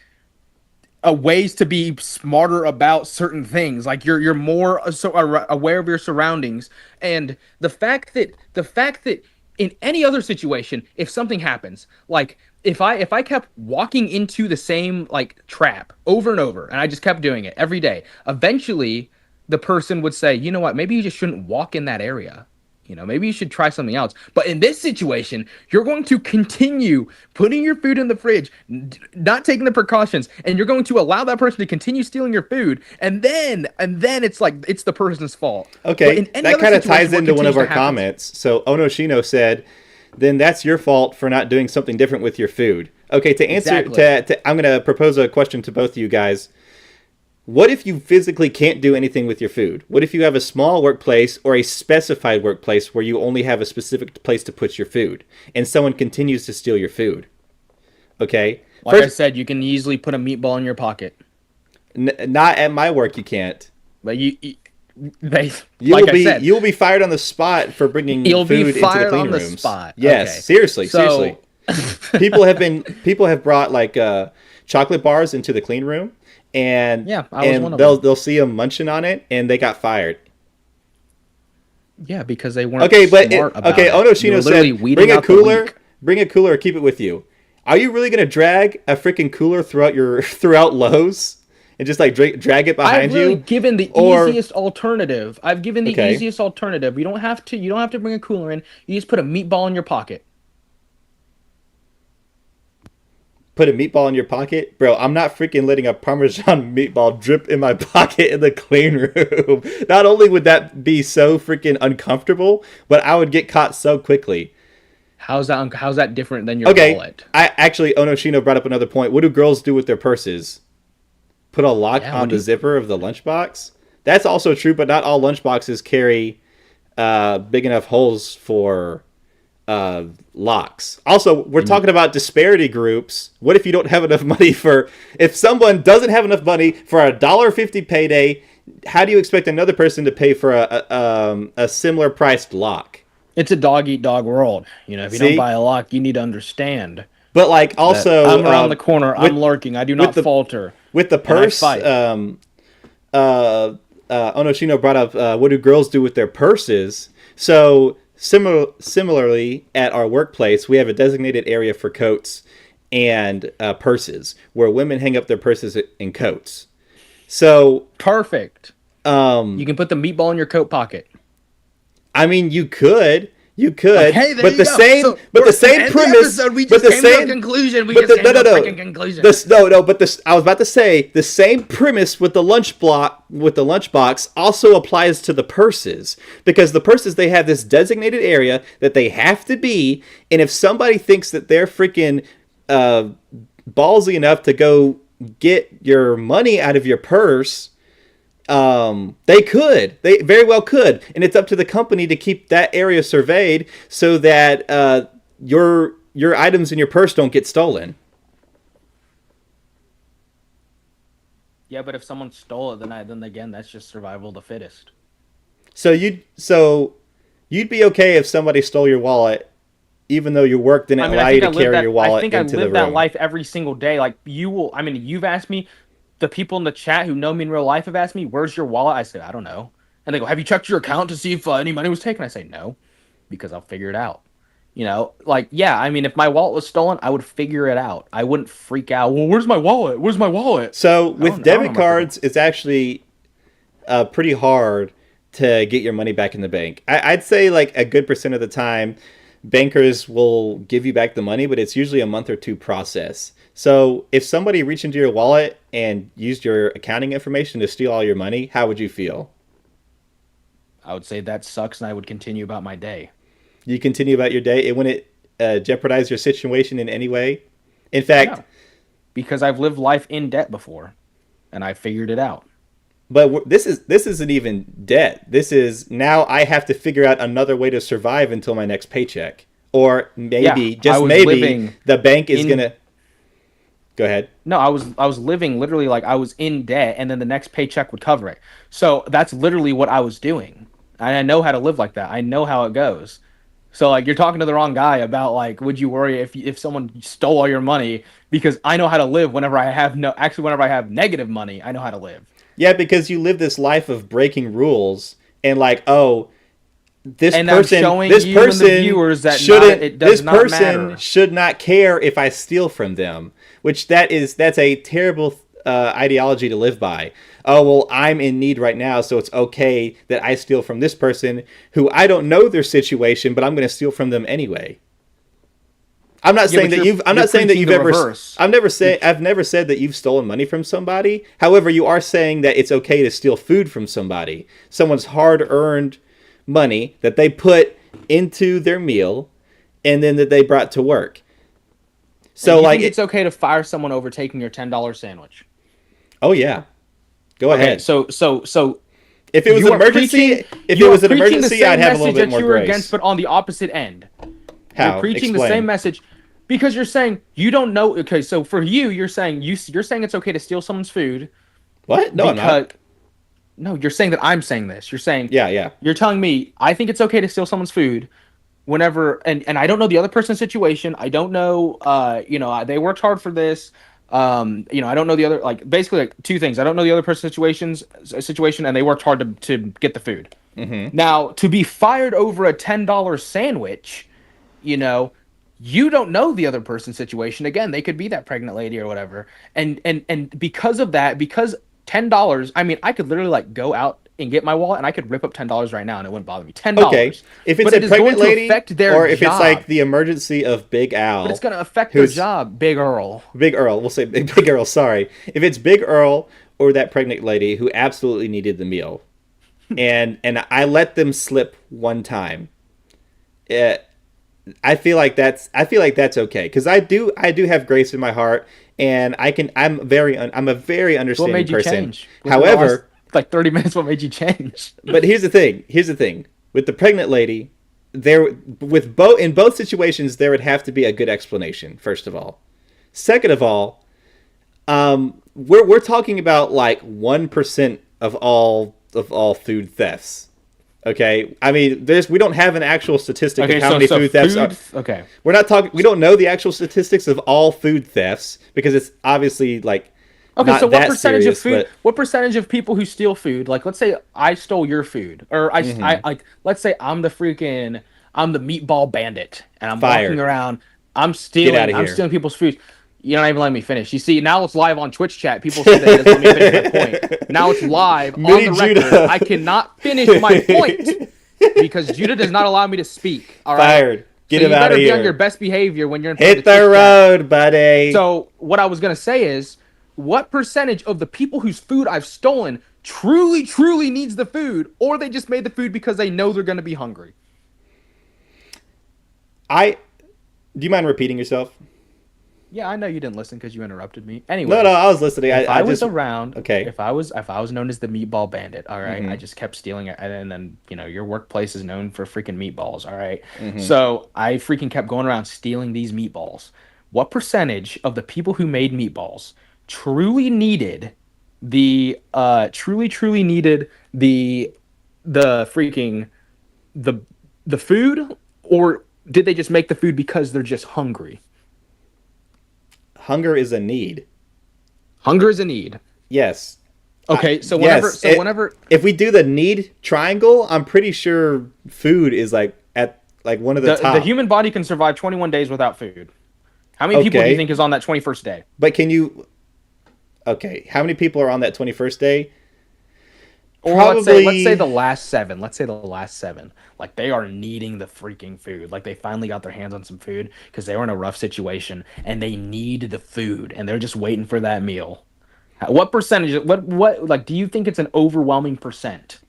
S1: ways to be smarter about certain things. Like you're more aware of your surroundings, and the fact that in any other situation, if something happens, like if I kept walking into the same like trap over and over, and I just kept doing it every day, eventually the person would say, you know what, maybe you just shouldn't walk in that area. You know, maybe you should try something else. But in this situation, you're going to continue putting your food in the fridge, not taking the precautions, and you're going to allow that person to continue stealing your food. And then it's like it's the person's fault. But
S2: Okay,
S1: in any
S2: that
S1: other
S2: kind of
S1: situation
S2: ties
S1: where it
S2: into one of
S1: continues
S2: our
S1: to happen-
S2: comments. So Onoshino said, "Then that's your fault for not doing something different with your food." Okay, to answer,
S1: Exactly.
S2: I'm going to propose a question to both of you guys. What if you physically can't do anything with your food? What if you have a small workplace or a specified workplace where you only have a specific place to put your food, and someone continues to steal your food? Okay,
S1: Like I said, you can easily put a meatball in your pocket.
S2: not at my work. You can't.
S1: But they
S2: You
S1: like
S2: will
S1: I
S2: be
S1: said,
S2: you will be fired on the spot for bringing
S1: you'll
S2: food
S1: be
S2: into the
S1: fired
S2: clean
S1: on the
S2: rooms.
S1: spot.
S2: Yes,
S1: Okay.
S2: seriously,
S1: So-
S2: seriously. People have brought like chocolate bars into the clean room, and
S1: Yeah, I was
S2: and
S1: one of
S2: they'll
S1: them.
S2: they'll see them munching on it, and they got fired.
S1: Yeah, because they weren't
S2: Okay, but
S1: smart about
S2: okay,
S1: it. You
S2: Onoshino
S1: were literally
S2: said,
S1: weeding out the weak.
S2: bring a cooler, or keep it with you. Are you really gonna drag a freaking cooler throughout Lowe's and just like drag it behind
S1: I've really
S2: you?
S1: given the
S2: Or-
S1: easiest alternative. I've given the
S2: Okay.
S1: easiest alternative. You don't have to bring a cooler in. You just put a meatball in your pocket.
S2: Put a meatball in your pocket? Bro, I'm not freaking letting a Parmesan meatball drip in my pocket in the clean room. Not only would that be so freaking uncomfortable, but I would get caught so quickly.
S1: How's that different than your
S2: Okay,
S1: wallet?
S2: I actually, Onoshino brought up another point. What do girls do with their purses? Put a lock
S1: Yeah,
S2: on
S1: what do
S2: the
S1: you-
S2: zipper of the lunchbox? That's also true, but not all lunchboxes carry big enough holes for locks. Also, we're
S1: And
S2: talking about disparity groups. What if you don't have enough money for? If someone doesn't have enough money for $1.50 payday, how do you expect another person to pay for a similar priced lock?
S1: it's a dog eat dog world. You know, if you don't
S2: See,
S1: buy a lock, you need to understand
S2: but like
S1: that
S2: also
S1: I'm around the corner, I'm
S2: with
S1: lurking, I do
S2: with
S1: not
S2: the
S1: falter,
S2: with the
S1: and I
S2: purse.
S1: fight.
S2: Onoshino brought up what do girls do with their purses? So similarly, at our workplace, we have a designated area for coats and purses where women hang up their purses and coats. So,
S1: Perfect. You
S2: um,
S1: can put the meatball in your coat pocket.
S2: I mean, you
S1: Like,
S2: could,
S1: hey, there you go. So
S2: but the
S1: to
S2: same
S1: end the
S2: premise,
S1: episode, we
S2: but
S1: just
S2: the
S1: came to a
S2: same,
S1: conclusion. We
S2: but
S1: just
S2: the
S1: came
S2: no,
S1: to
S2: no,
S1: a
S2: no,
S1: freaking conclusion.
S2: this no, no, but this I was about to say the same premise with the lunchbox also applies to the purses because the purses they have this designated area that they have to be, and if somebody thinks that they're freaking uh, ballsy enough to go get your money out of your purse, they very well could, and it's up to the company to keep that area surveyed so that your items in your purse don't get stolen.
S1: Yeah, but if someone stole it, then again, that's just survival of the fittest.
S2: So you'd be okay if somebody stole your wallet even though your work didn't
S1: I mean, I
S2: allow you
S1: think
S2: to
S1: I live
S2: carry
S1: that.
S2: your
S1: I
S2: wallet
S1: think I
S2: into the
S1: live that
S2: room.
S1: life every single day. Like you will. I mean, you've asked me. The people in the chat who know me in real life have asked me, "Where's your wallet?" I say, "I don't know." And they go, "Have you checked your account to see if any money was taken?" I say, "No," because I'll figure it out. You know, like yeah. I mean, if my wallet was stolen, I would figure it out. I wouldn't freak out. Well, where's my wallet? Where's my wallet?
S2: So with
S1: I don't know
S2: debit
S1: my freaking.
S2: cards, it's actually pretty hard to get your money back in the bank. I'd say like a good percent of the time, bankers will give you back the money, but it's usually a month or two process. So if somebody reached into your wallet and used your accounting information to steal all your money, how would you feel?
S1: I would say that sucks, and I would continue about my day.
S2: You continue about your day. It wouldn't jeopardize your situation in any way. In fact,
S1: No, because I've lived life in debt before, and I figured it out.
S2: but this isn't even debt. This is now I have to figure out another way to survive until my next paycheck, or
S1: Yeah,
S2: maybe
S1: I
S2: just
S1: was
S2: maybe
S1: living
S2: the bank is
S1: in
S2: gonna go ahead.
S1: No, I was living literally like I was in debt and then the next paycheck would cover it. So that's literally what I was doing. And I know how to live like that. I know how it goes. So like you're talking to the wrong guy about like would you worry if someone stole all your money because I know how to live whenever I have no actually whenever I have negative money, I know how to live.
S2: Yeah, because you live this life of breaking rules and like, oh,
S1: And I'm showing
S2: this
S1: you and the
S2: person
S1: viewers that
S2: shouldn't
S1: it
S2: this
S1: does not
S2: person
S1: matter.
S2: should not care if I steal from them, which that's a terrible ideology to live by. Oh well, I'm in need right now, so it's okay that I steal from this person who I don't know their situation, but I'm going to steal from them anyway. I'm not
S1: Yeah,
S2: saying
S1: but
S2: that you've. I'm
S1: you're
S2: not saying that
S1: preaching
S2: you've
S1: the
S2: ever.
S1: reverse.
S2: I've never said that you've stolen money from somebody. However, you are saying that it's okay to steal food from somebody. Someone's hard-earned money that they put into their meal, and then that they brought to work.
S1: And
S2: So,
S1: you
S2: like,
S1: think it's okay to fire someone over taking your $10 sandwich?
S2: oh yeah, go
S1: Okay,
S2: ahead.
S1: so
S2: If it was
S1: you
S2: an
S1: are preaching
S2: emergency, if it
S1: you are
S2: was an
S1: preaching the
S2: emergency, I'd
S1: same
S2: have a little
S1: message
S2: bit
S1: that
S2: more
S1: you're against,
S2: grace.
S1: but on the opposite end. You're
S2: How?
S1: preaching the same
S2: Explain.
S1: message because you're saying you don't know. Okay, so for you, you're saying it's okay to steal someone's food
S2: What? No, I'm
S1: because
S2: not.
S1: no, you're saying that I'm saying this. You're saying
S2: Yeah, yeah.
S1: you're telling me I think it's okay to steal someone's food whenever and I don't know the other person's situation. I don't know they worked hard for this. I don't know the other like basically like two things. I don't know the other person's situation and they worked hard to get the food.
S2: Mm-hmm.
S1: Now, to be fired over a $10 sandwich, you know, you don't know the other person's situation. Again, they could be that pregnant lady or whatever. And because of that, because $10, I mean, I could literally like go out and get my wallet and I could rip up $10 right now and it wouldn't bother me.
S2: Okay.
S1: $10.
S2: If it's
S1: But
S2: a
S1: it is going
S2: pregnant
S1: to
S2: lady,
S1: affect their
S2: or if it's like
S1: job.
S2: the emergency of Big
S1: But it's
S2: Al,
S1: going to affect their
S2: who's
S1: job, Big Earl.
S2: Big Earl, we'll say Big Earl, sorry. If it's Big Earl or that pregnant lady who absolutely needed the meal, and I let them slip one time, eh, I feel like that's okay because I do have grace in my heart, and I'm a very
S1: So what
S2: understanding
S1: made you
S2: person.
S1: change? Within the last,
S2: However,
S1: like 30 minutes, what made you change?
S2: but here's the thing with the pregnant lady. there with both in both situations there would have to be a good explanation. First of all, second of all, we're talking about like 1% of all food thefts. Okay, I mean, we don't have an actual statistic of how many food thefts are.
S1: Okay,
S2: We're not talking. We don't know the actual statistics of all food thefts because it's obviously like
S1: okay.
S2: not
S1: So what
S2: that
S1: percentage
S2: serious,
S1: of food? What percentage of people who steal food? Like, let's say I stole your food, or I like, let's say I'm the meatball bandit, and I'm walking
S2: Fired.
S1: around.
S2: Get out of
S1: I'm
S2: here.
S1: stealing people's food. You're not even letting me finish. You see, now it's live on Twitch chat. People see that he doesn't let me finish my point. Now it's live
S2: Mini
S1: on the record.
S2: Judah.
S1: I cannot finish my point because Judah does not allow me to speak. All right.
S2: Fired. Get
S1: So
S2: him
S1: you
S2: out
S1: better
S2: of
S1: be
S2: here.
S1: on your best behavior when you're in front
S2: Hit
S1: of the
S2: the
S1: Twitch chat.
S2: road, buddy.
S1: So what I was gonna say is, what percentage of the people whose food I've stolen truly needs the food, or they just made the food because they know they're gonna be hungry?
S2: Do you mind repeating yourself?
S1: Yeah, I know you didn't listen because you interrupted me.
S2: No,
S1: Anyways,
S2: I was listening.
S1: if I was
S2: just
S1: around,
S2: okay.
S1: if I was known as the meatball bandit, all right, I just kept stealing it, and then your workplace is known for freaking meatballs, all right. So I freaking kept going around stealing these meatballs. What percentage of the people who made meatballs truly needed truly needed the freaking the food, or did they just make the food because they're just hungry?
S2: Hunger is a need.
S1: Hunger is a need.
S2: Yes.
S1: Okay, so
S2: Yes.
S1: whenever
S2: If we do the need triangle, I'm pretty sure food is like at like one of the top.
S1: the human body can survive 21 days without food. How many people do you think is on that 21st day?
S2: But can you? Okay, how many people are on that 21st day?
S1: Or let's say the last 7. Let's say the last 7. Like, they are needing the freaking food. Like, they finally got their hands on some food because they were in a rough situation and they need the food and they're just waiting for that meal. What percentage? What like? Do you think it's an overwhelming percent?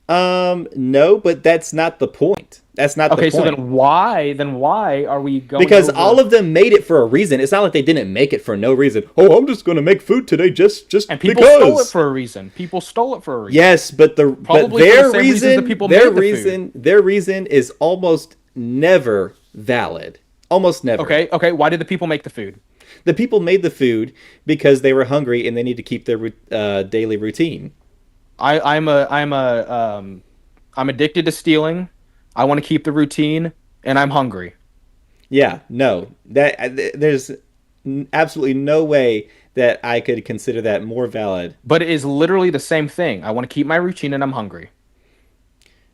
S2: No, but that's not the point. That's not the point.
S1: Okay, so then why are we going?
S2: Because all of them made it for a reason. It's not like they didn't make it for no reason. Oh, I'm just going to make food today just
S1: and people
S2: because.
S1: stole it for a reason. People stole it for a reason.
S2: Yes, but their
S1: reason
S2: their reason is almost never valid. Almost never.
S1: Okay. Why did the people make the food?
S2: The people made the food because they were hungry and they need to keep their daily routine.
S1: I'm addicted to stealing. I want to keep the routine, and I'm hungry.
S2: Yeah, no, there's absolutely no way that I could consider that more valid.
S1: But it is literally the same thing. I want to keep my routine, and I'm hungry.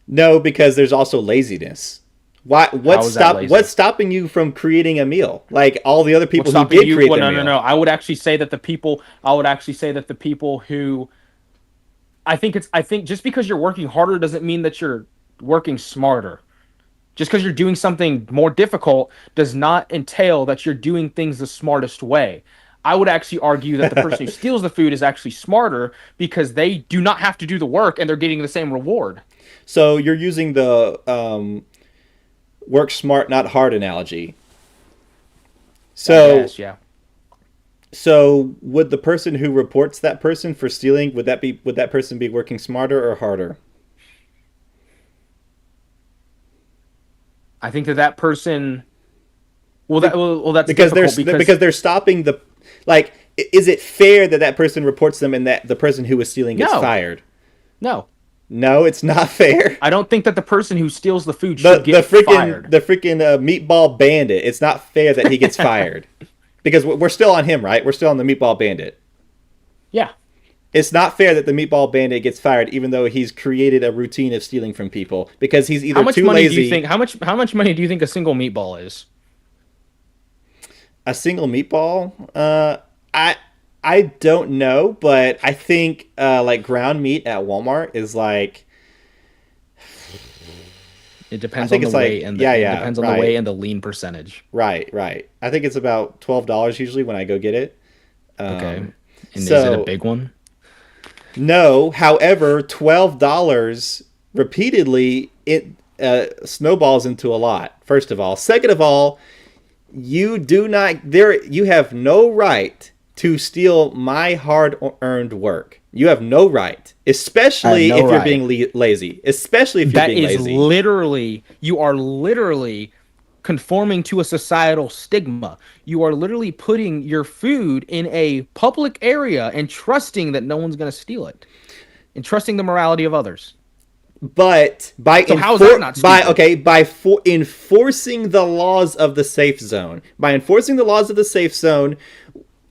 S2: No, because there's also laziness. What's stopping you from creating a meal like all the other people who did create the meal?
S1: No. I would actually say that the people who I think just because you're working harder doesn't mean that you're working smarter. Just because you're doing something more difficult does not entail that you're doing things the smartest way. I would actually argue that the person who steals the food is actually smarter because they do not have to do the work and they're getting the same reward.
S2: So you're using the work smart, not hard analogy. So,
S1: yeah.
S2: So would the person who reports that person for stealing, would that person be working smarter or harder?
S1: I think that person. That's
S2: because they're stopping the. Like, is it fair that person reports them and that the person who was stealing gets fired?
S1: No.
S2: No, it's not fair.
S1: I don't think that the person who steals the food should get fired.
S2: The freaking meatball bandit. It's not fair that he gets fired. Because we're still on him, right? We're still on the meatball bandit.
S1: Yeah.
S2: It's not fair that the meatball bandit gets fired, even though he's created a routine of stealing from people because he's either too lazy.
S1: How much money do you think a single meatball is?
S2: A single meatball? I don't know, but I think like ground meat at Walmart is like.
S1: It depends on the weight and the weight and the lean percentage.
S2: Right. I think it's about $12 usually when I go get it.
S1: Okay. And is it a big one?
S2: No. However, $12 repeatedly it snowballs into a lot. First of all, second of all, you have no right to steal my hard-earned work. You have no right,
S1: I have
S2: especially
S1: no
S2: if you're
S1: right.
S2: being lazy. Especially if you're
S1: That
S2: being
S1: is
S2: lazy.
S1: literally, you are literally conforming to a societal stigma. You are literally putting your food in a public area and trusting that no one's going to steal it and trusting the morality of others.
S2: But
S1: So how is that not stupid?
S2: enforcing the laws of the safe zone,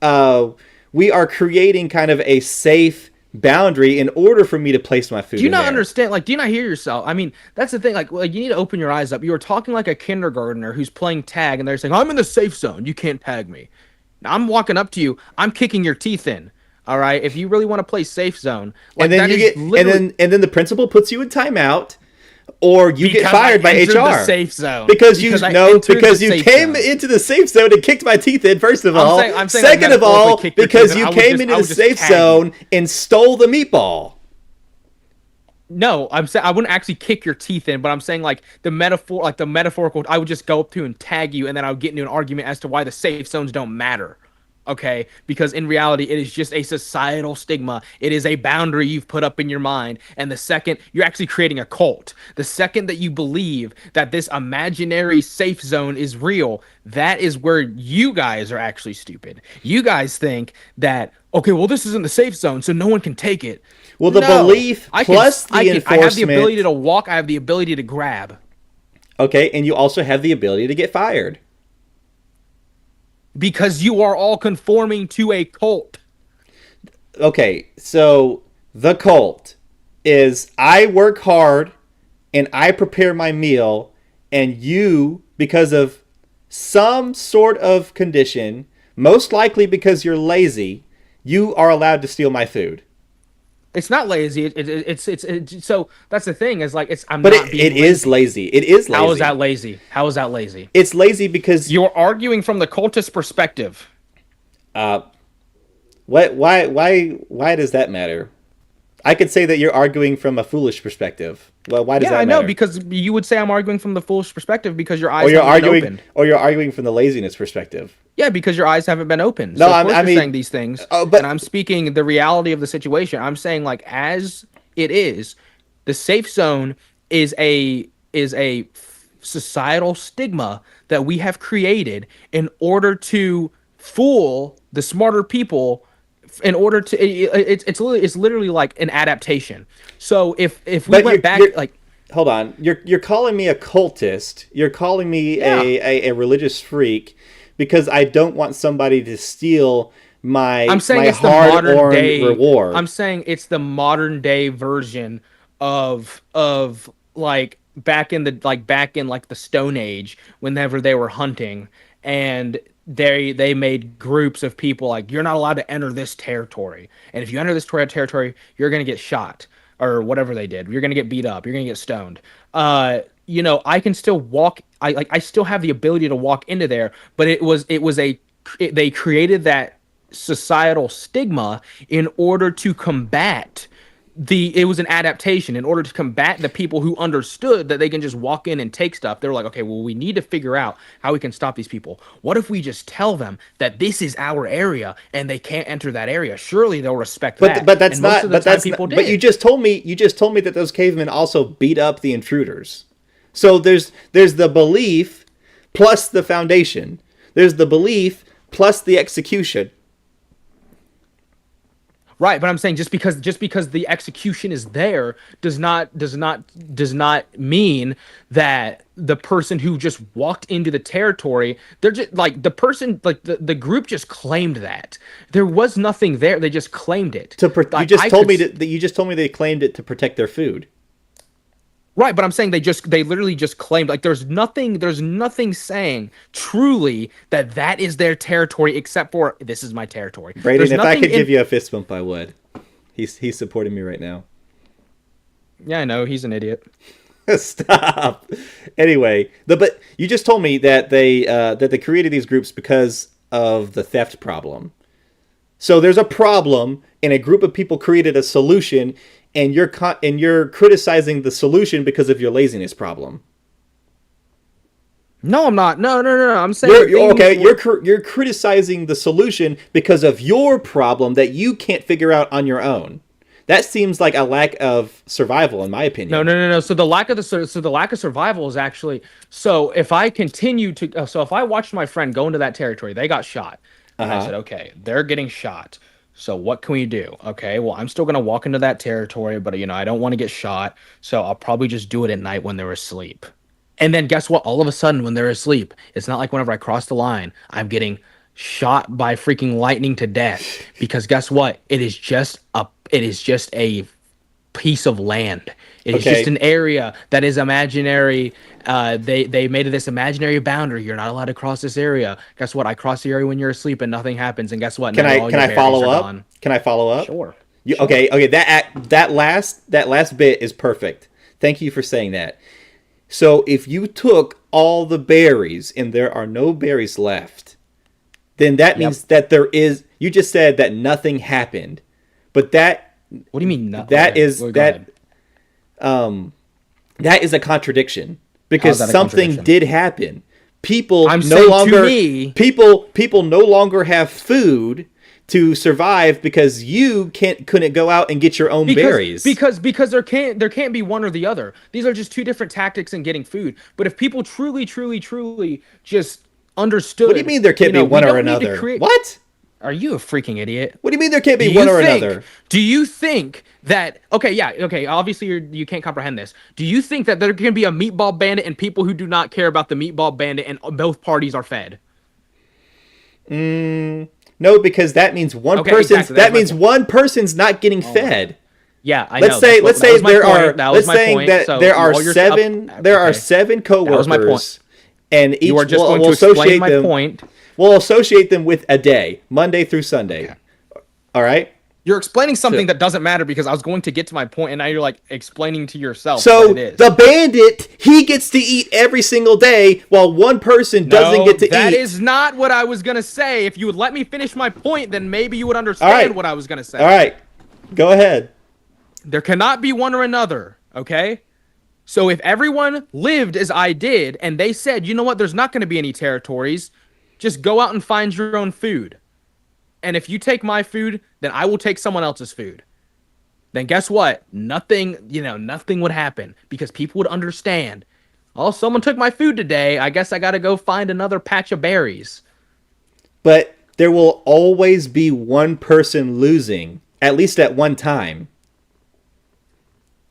S2: uh, we are creating kind of a safe boundary in order for me to place my
S1: Do
S2: food
S1: you
S2: in
S1: not
S2: there.
S1: understand? Like, do you not hear yourself? I mean, that's the thing. Like, you need to open your eyes up. You are talking like a kindergartner who's playing tag, and they're saying, "I'm in the safe zone. You can't tag me." Now, I'm walking up to you. I'm kicking your teeth in. All right. If you really want to play safe zone,
S2: And
S1: like
S2: then
S1: that
S2: you
S1: is
S2: get
S1: literally
S2: and then the principal puts you in timeout, or you get
S1: because I
S2: fired by
S1: entered the
S2: HR
S1: safe zone.
S2: because you
S1: Because I
S2: no
S1: entered the
S2: because you
S1: safe
S2: came
S1: zone.
S2: into the safe zone and kicked my teeth in. First of all,
S1: I'm saying like
S2: second of
S1: metaphorically
S2: all,
S1: kick your teeth,
S2: because
S1: and
S2: you came into
S1: I
S2: the
S1: would just
S2: safe
S1: tag you.
S2: zone and stole the meatball.
S1: No, I'm saying I wouldn't actually kick your teeth in, but I'm saying like the metaphorical. I would just go up to you and tag you, and then I would get into an argument as to why the safe zones don't matter. Okay, because in reality, it is just a societal stigma. It is a boundary you've put up in your mind, and the second you're actually creating a cult, the second that you believe that this imaginary safe zone is real, that is where you guys are actually stupid. You guys think that okay, well, this isn't the safe zone, so no one can take it.
S2: Well, the
S1: No,
S2: belief plus the
S1: I have the ability
S2: enforcement.
S1: to walk. I have the ability to grab
S2: Okay, and you also have the ability to get fired.
S1: because you are all conforming to a cult.
S2: Okay, so the cult is I work hard and I prepare my meal, and you, because of some sort of condition, most likely because you're lazy, you are allowed to steal my food.
S1: It's not lazy. So that's the thing is like I'm
S2: But
S1: not
S2: it
S1: being
S2: is
S1: lazy.
S2: lazy. It is
S1: How is
S2: lazy.
S1: that lazy? How is that lazy?
S2: It's lazy because
S1: You're arguing from the cultist perspective.
S2: uh, why does that matter? I could say that you're arguing from a foolish perspective. Well, why does
S1: Yeah, I
S2: that
S1: know
S2: matter?
S1: because you would say I'm arguing from the foolish perspective because your
S2: Or
S1: eyes
S2: you're
S1: haven't been
S2: arguing,
S1: opened.
S2: or you're arguing from the laziness perspective.
S1: Yeah, because your eyes haven't been opened.
S2: No,
S1: So of course
S2: I
S1: you're saying
S2: mean,
S1: these things, and
S2: but
S1: I'm speaking the reality of the situation. I'm saying like as it is, the safe zone is a societal stigma that we have created in order to fool the smarter people in order to it's literally like an adaptation. So if we
S2: but
S1: went
S2: you're
S1: back like
S2: hold on. You're calling me a cultist. You're calling me
S1: yeah,
S2: a religious freak because I don't want somebody to steal
S1: I'm saying
S2: my
S1: it's the
S2: hard
S1: modern
S2: earned
S1: day. I'm
S2: reward.
S1: saying it's the modern day version of like back in like the Stone Age whenever they were hunting and they made groups of people like you're not allowed to enter this territory. And if you enter this territory, you're going to get shot or whatever they did. You're going to get beat up, you're going to get stoned. I can still walk I still have the ability to walk into there, but they created that societal stigma in order to combat it was an adaptation in order to combat the people who understood that they can just walk in and take stuff. They're like, okay, well, we need to figure out how we can stop these people. What if we just tell them that this is our area and they can't enter that area? Surely they'll respect that.
S2: But that's
S1: And most
S2: not.
S1: of the
S2: But
S1: time
S2: that's
S1: people
S2: not. But
S1: did.
S2: you just told me that those cavemen also beat up the intruders. So there's the belief plus the foundation. There's the belief plus the execution.
S1: Right, but I'm saying just because the execution is there does not mean that the person who just walked into the territory, they're just like the person like the group just claimed that. There was nothing there. They just claimed it.
S2: You
S1: Like
S2: just
S1: I
S2: told
S1: could
S2: me that you just told me they claimed it to protect their food.
S1: Right, but I'm saying they literally just claimed like there's nothing saying truly that that is their territory except for this is my territory.
S2: Brayden,
S1: There's
S2: if I
S1: nothing
S2: could give
S1: in
S2: you a fist bump, I would. He's supporting me right now.
S1: Yeah, I know, he's an idiot.
S2: Stop. Anyway, but you just told me that they created these groups because of the theft problem. So there's a problem, and a group of people created a solution, and you're criticizing the solution because of your laziness problem.
S1: No, I'm not. No, no, no, no. I'm saying
S2: Okay. You're criticizing the solution because of your problem that you can't figure out on your own. That seems like a lack of survival, in my
S1: No,
S2: opinion.
S1: no, no, no. So the lack of survival is actually so if I continue to so if I watched my friend go into that territory, they got shot,
S2: Uh
S1: and I
S2: huh.
S1: said, okay, they're getting shot. So what can we do? Okay, well, I'm still gonna walk into that territory, but I don't want to get shot, so I'll probably just do it at night when they're asleep. And then guess what? All of a sudden, when they're asleep, it's not like whenever I cross the line, I'm getting shot by freaking lightning to death. Because guess what? It is just a piece of land. It is just
S2: Okay.
S1: an area that is imaginary. They made this imaginary boundary. You're not allowed to cross this area. Guess what? I cross the area when you're asleep and nothing happens. And guess what?
S2: Can
S1: Now
S2: I
S1: all
S2: can
S1: your
S2: I
S1: berries
S2: follow
S1: are
S2: up?
S1: gone.
S2: Can I follow up?
S1: Sure,
S2: You
S1: sure.
S2: okay? Okay. That last bit is perfect. Thank you for saying that. So if you took all the berries and there are no berries left, then that
S1: Yep.
S2: means that there is. You just said that nothing happened, but
S1: What do you mean? No,
S2: that
S1: okay,
S2: is
S1: well, go
S2: that
S1: ahead.
S2: that is a contradiction
S1: How's
S2: because
S1: that a
S2: something
S1: contradiction?
S2: did happen. People
S1: I'm
S2: no
S1: saying to
S2: longer
S1: me
S2: people no longer have food to survive because you couldn't go out and get your own
S1: because
S2: berries.
S1: because because there can't be one or the other. These are just two different tactics in getting food. But if people truly just
S2: What do you
S1: understood,
S2: mean there can't be
S1: we
S2: one or
S1: don't need to
S2: another?
S1: create.
S2: What?
S1: Are you a freaking idiot?
S2: What do you mean there can't be
S1: Do
S2: one
S1: you
S2: or
S1: think?
S2: another?
S1: Do you think that? Okay, yeah, okay. Obviously, you can't comprehend this. Do you think that there can be a meatball bandit and people who do not care about the meatball bandit, and both parties are fed?
S2: No, because that means
S1: Okay, exactly. That was my point.
S2: one person's not getting
S1: Oh my god.
S2: fed.
S1: Yeah, I
S2: Let's
S1: know.
S2: say
S1: That was my
S2: there
S1: point.
S2: are
S1: That was
S2: let's
S1: my
S2: say
S1: point.
S2: that
S1: So all your
S2: there are
S1: okay.
S2: seven
S1: That was my point.
S2: coworkers, and
S1: You
S2: each
S1: are just
S2: we'll,
S1: going
S2: we'll
S1: to explain
S2: associate
S1: my
S2: them.
S1: point.
S2: We'll associate them with a day, Monday through Sunday.
S1: Okay.
S2: All right.
S1: You're explaining
S2: So,
S1: something that doesn't matter because I was going to get to my point, and now you're like explaining to yourself what it
S2: so
S1: is.
S2: the bandit he gets to eat every single day, while one person doesn't
S1: No,
S2: get to
S1: that
S2: eat.
S1: is not what I was gonna say. If you would let me finish my point, then maybe you would
S2: All
S1: understand
S2: right.
S1: what I was gonna
S2: All
S1: say.
S2: right. Go ahead.
S1: There cannot be one or another, okay? So if everyone lived as I did, and they said, you know what, there's not gonna be any territories, just go out and find your own food. And if you take my food, then I will take someone else's food. Then guess what? Nothing would happen because people would understand. Oh, someone took my food today. I guess I got to go find another patch of berries.
S2: But there will always be one person losing, at least at one time.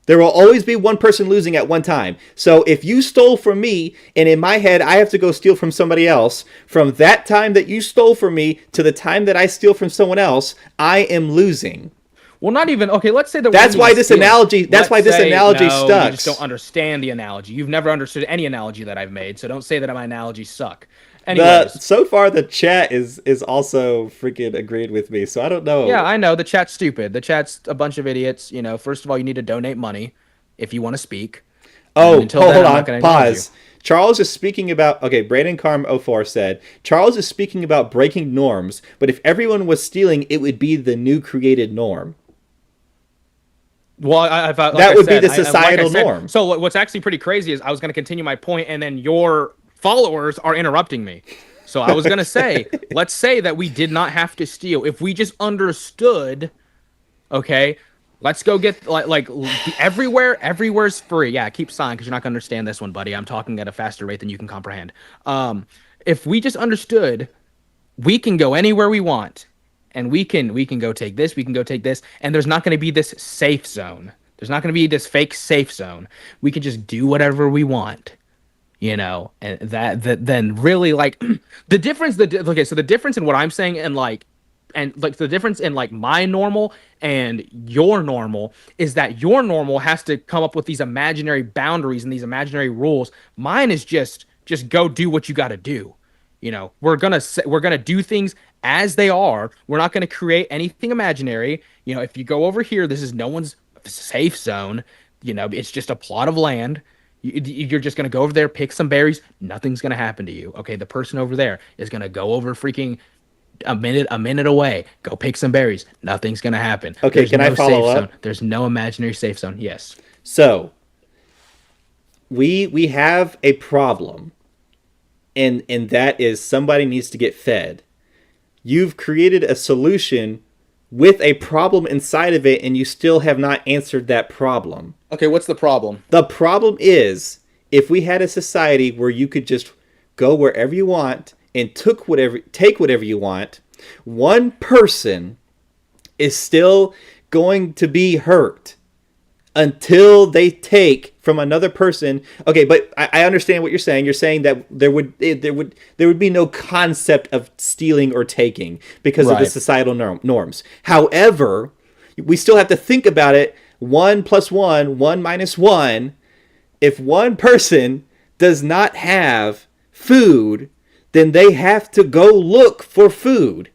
S2: There will always be one person losing at one time. So if you stole from me, and in my head I have to go steal from somebody else, from that time that you stole from me to the time that I steal from someone else, I am losing.
S1: Well, not even okay. Let's say that
S2: That's why this analogy. That's why this analogy
S1: no, you just don't
S2: sucks.
S1: understand the analogy. You've never understood any analogy that I've made, so don't say that my analogies suck.
S2: The
S1: Anyways,
S2: so far the chat is also freaking agreed with me. So I don't
S1: yeah,
S2: know.
S1: I know the chat's stupid. The chat's a bunch of idiots. First of all, you need to donate money if you want to speak, and
S2: Oh,
S1: until then,
S2: hold
S1: I'm not
S2: on.
S1: going to acknowledge you.
S2: Pause. Charles is speaking about okay. Brandon Carm 04 said Charles is speaking about breaking norms, but if everyone was stealing, it would be the new created norm.
S1: Well, like
S2: That
S1: I
S2: would be
S1: said,
S2: the
S1: like I
S2: societal
S1: said,
S2: norm.
S1: so what's actually pretty crazy is I was going to continue my point, and then your followers are interrupting me. So I was going to say, let's say that we did not have to steal. If we just understood, okay, let's go get everywhere's free. Yeah, keep sighing because you're not going to understand this one, buddy. I'm talking at a faster rate than you can comprehend. If we just understood, we can go anywhere we want, and we can go take this, we can go take this, and there's not going to be this safe zone. There's not going to be this fake safe zone. We can just do whatever we want, and that then really like the difference. Okay, so the difference in what I'm saying and the difference in like my normal and your normal is that your normal has to come up with these imaginary boundaries and these imaginary rules. Mine is just go do what you got to do. We're gonna do things as they are. We're not gonna create anything imaginary. If you go over here, this is no one's safe zone. It's just a plot of land. You're just gonna go over there, pick some berries. Nothing's gonna happen to you. Okay, the person over there is gonna go over freaking a minute away. Go pick some berries. Nothing's gonna happen.
S2: Okay,
S1: There's
S2: can I
S1: no
S2: follow
S1: safe zone.
S2: up?
S1: There's no imaginary safe zone. Yes.
S2: So we have a problem, and that is somebody needs to get fed. You've created a solution with a problem inside of it, and you still have not answered that problem.
S1: Okay, what's the problem?
S2: The problem is, if we had a society where you could just go wherever you want and take whatever you want, one person is still going to be hurt until they take from another person. Okay, but I understand what you're saying. You're saying that there would be no concept of stealing or taking because of the societal norms. However, we still have to think about it. 1 + 1, 1 - 1. If one person does not have food, then they have to go look for food.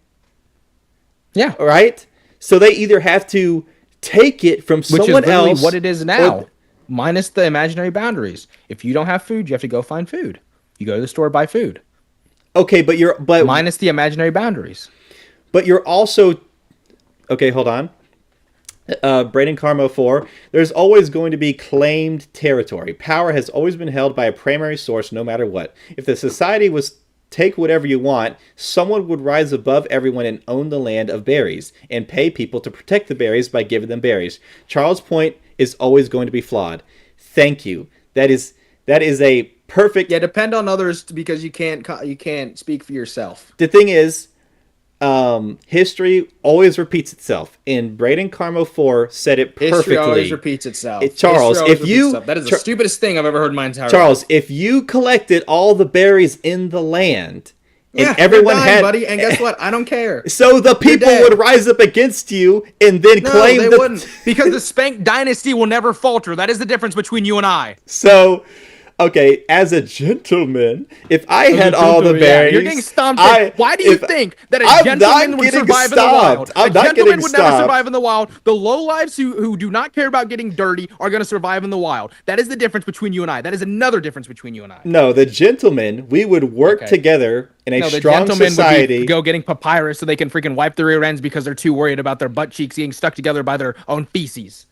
S1: Yeah.
S2: All right? So they either have to take it from someone else.
S1: What it is now, minus the imaginary boundaries. If you don't have food, you have to go find food. You go to the store, buy food.
S2: Okay, but
S1: minus the imaginary boundaries.
S2: But you're also okay. Hold on. Braden Carmo 4. There's always going to be claimed territory. Power has always been held by a primary source, no matter what. If the society was take whatever you want, someone would rise above everyone and own the land of berries and pay people to protect the berries by giving them berries. Charles' point is always going to be flawed. Thank you. That is a perfect.
S1: Yeah, depend on others because you can't speak for yourself.
S2: The thing is, history always repeats itself. And Braden Carmo 4 said it perfectly.
S1: History always repeats itself.
S2: Charles,
S1: that is the stupidest thing I've ever heard in my entire
S2: Charles,
S1: life.
S2: if you collected all the berries in the land, and
S1: yeah,
S2: everyone
S1: dying, buddy, and guess what? I don't care.
S2: So the people would rise up against you and then claim
S1: they wouldn't, because the Spank dynasty will never falter. That is the difference between you and I.
S2: So, okay, as a gentleman, if I had all the berries,
S1: you're getting stomped. Why do you think that a gentleman would survive in the wild? A gentleman would never survive in the wild. The lowlifes who do not care about getting dirty are going to survive in the wild. That is the difference between you and I. That is another difference between you and I.
S2: No, the gentlemen, we would work together in a strong society.
S1: Would go getting papyrus so they can freaking wipe their rear ends because they're too worried about their butt cheeks getting stuck together by their own feces.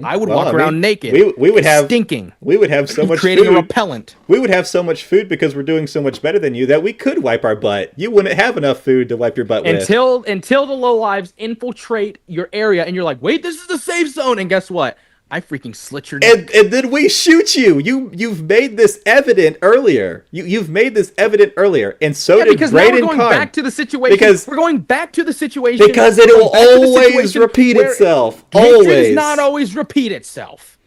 S1: I would walk around naked.
S2: We would have
S1: stinking.
S2: We would have so much
S1: creating
S2: food.
S1: A repellent.
S2: We would have so much food because we're doing so much better than you that we could wipe our butt. You wouldn't have enough food to wipe your butt with.
S1: Until the lowlives infiltrate your area and you're like, wait, this is the safe zone. And guess what? I freaking slit your neck.
S2: And then we shoot you. You've made this evident earlier. You've made this evident earlier. And so did Braden Carm.
S1: Back to the situation. We're going back to the situation.
S2: Because it will always repeat itself. Always.
S1: History does not always repeat itself.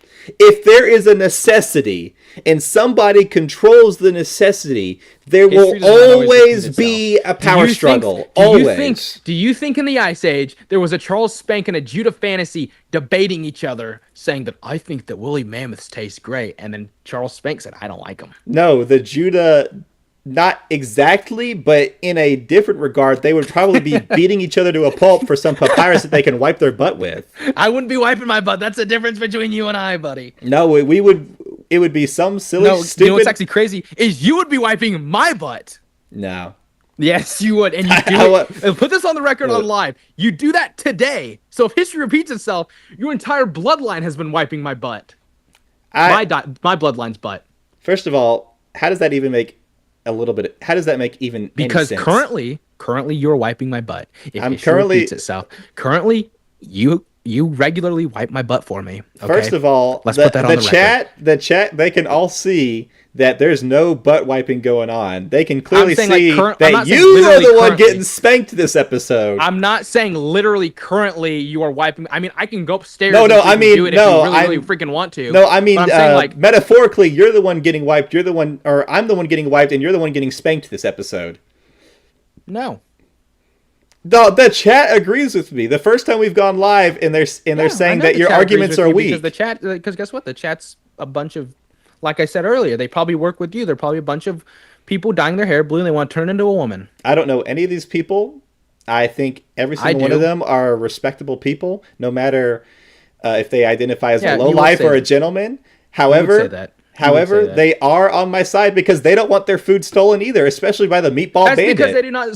S2: If there is a necessity and somebody controls the necessity, there will always be a power struggle. Always.
S1: Do you think in the Ice Age there was a Charles Spank and a Judah Fantasy debating each other, saying that I think that woolly mammoths taste great, and then Charles Spank said I don't like them?
S2: No, the Judah. Not exactly, but in a different regard, they would probably be beating each other to a pulp for some papyrus that they can wipe their butt with.
S1: I wouldn't be wiping my butt. That's the difference between you and I, buddy.
S2: No, we would. It would be some silly, stupid.
S1: You know what's actually crazy is you would be wiping my butt.
S2: No.
S1: Yes, you would, and you do it. Put this on the record on live. You do that today. So if history repeats itself, your entire bloodline has been wiping my butt. My bloodline's butt.
S2: First of all, how does that even make a little bit? How does that make even
S1: because
S2: any sense?
S1: currently you're wiping my butt. If
S2: I'm currently
S1: repeats itself. Currently, you regularly wipe my butt for me. Okay?
S2: First of all,
S1: let's put that on the
S2: chat.
S1: record.
S2: The chat, they can all see that there's no butt wiping going on. They can clearly see that you are the one getting spanked this episode.
S1: I'm not saying literally currently you are wiping. I mean, I can go upstairs.
S2: No,
S1: I mean, do it if you really freaking want to.
S2: No, I mean, I'm saying, like, metaphorically, you're the one getting wiped. You're the one, or I'm the one getting wiped, and you're the one getting spanked this episode.
S1: No.
S2: The chat agrees with me. The first time we've gone live, and they're saying that your arguments are weak.
S1: Because guess what? The chat's a bunch of, like I said earlier, they probably work with you. They're probably a bunch of people dyeing their hair blue and they want to turn into a woman.
S2: I don't know any of these people. I think every single one of them are respectable people, no matter if they identify as a lowlife or a gentleman. However, they are on my side because they don't want their food stolen either, especially by the meatball bandit.
S1: Because they do not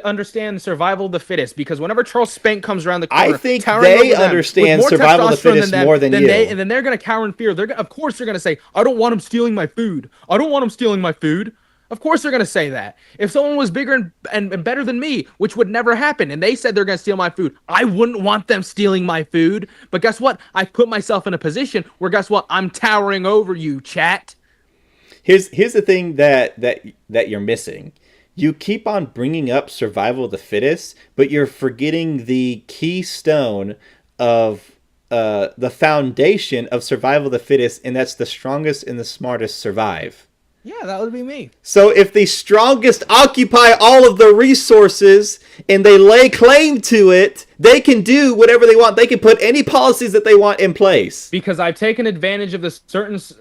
S1: understand survival of the fittest. Because whenever Charles Spank comes around the corner,
S2: I think they understand survival of the fittest more than you.
S1: And then they're going to cower in fear. Of course, they're going to say, "I don't want him stealing my food. I don't want him stealing my food." Of course they're going to say that. If someone was bigger and better than me, which would never happen, and they said they're going to steal my food, I wouldn't want them stealing my food. But guess what? I put myself in a position where guess what? I'm towering over you, chat.
S2: Here's the thing that you're missing. You keep on bringing up survival of the fittest, but you're forgetting the keystone of the foundation of survival of the fittest, and that's the strongest and the smartest survive.
S1: Yeah, that would be me.
S2: So if the strongest occupy all of the resources and they lay claim to it, they can do whatever they want. They can put any policies that they want in place.
S1: Because I've taken advantage of the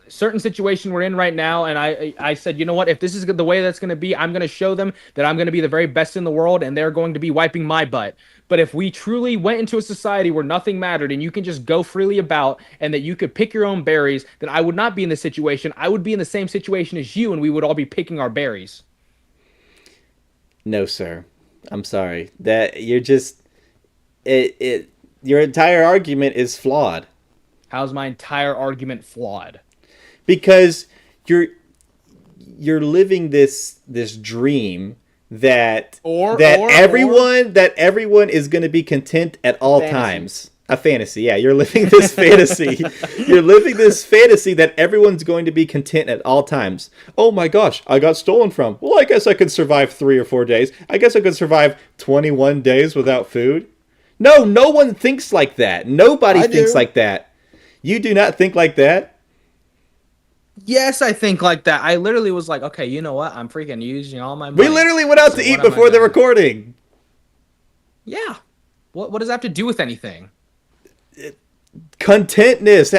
S1: certain situation we're in right now, and I said, you know what? If this is the way that's going to be, I'm going to show them that I'm going to be the very best in the world, and they're going to be wiping my butt. But if we truly went into a society where nothing mattered and you can just go freely about and that you could pick your own berries, then I would not be in this situation. I would be in the same situation as you, and we would all be picking our berries.
S2: No, sir. I'm sorry. That you're just your entire argument is flawed.
S1: How's my entire argument flawed?
S2: Because you're living this dream that everyone is going to be content at all times. A fantasy, yeah. You're living this fantasy. You're living this fantasy that everyone's going to be content at all times. Oh my gosh, I got stolen from. Well, I guess I could survive 3 or 4 days. I guess I could survive 21 days without food. No one thinks like that. Nobody thinks like that. You do not think like that?
S1: Yes, I think like that. I literally was like, okay, you know what? I'm freaking using all my money.
S2: We literally went out to eat before the recording.
S1: Yeah. What does that have to do with anything?
S2: Contentness,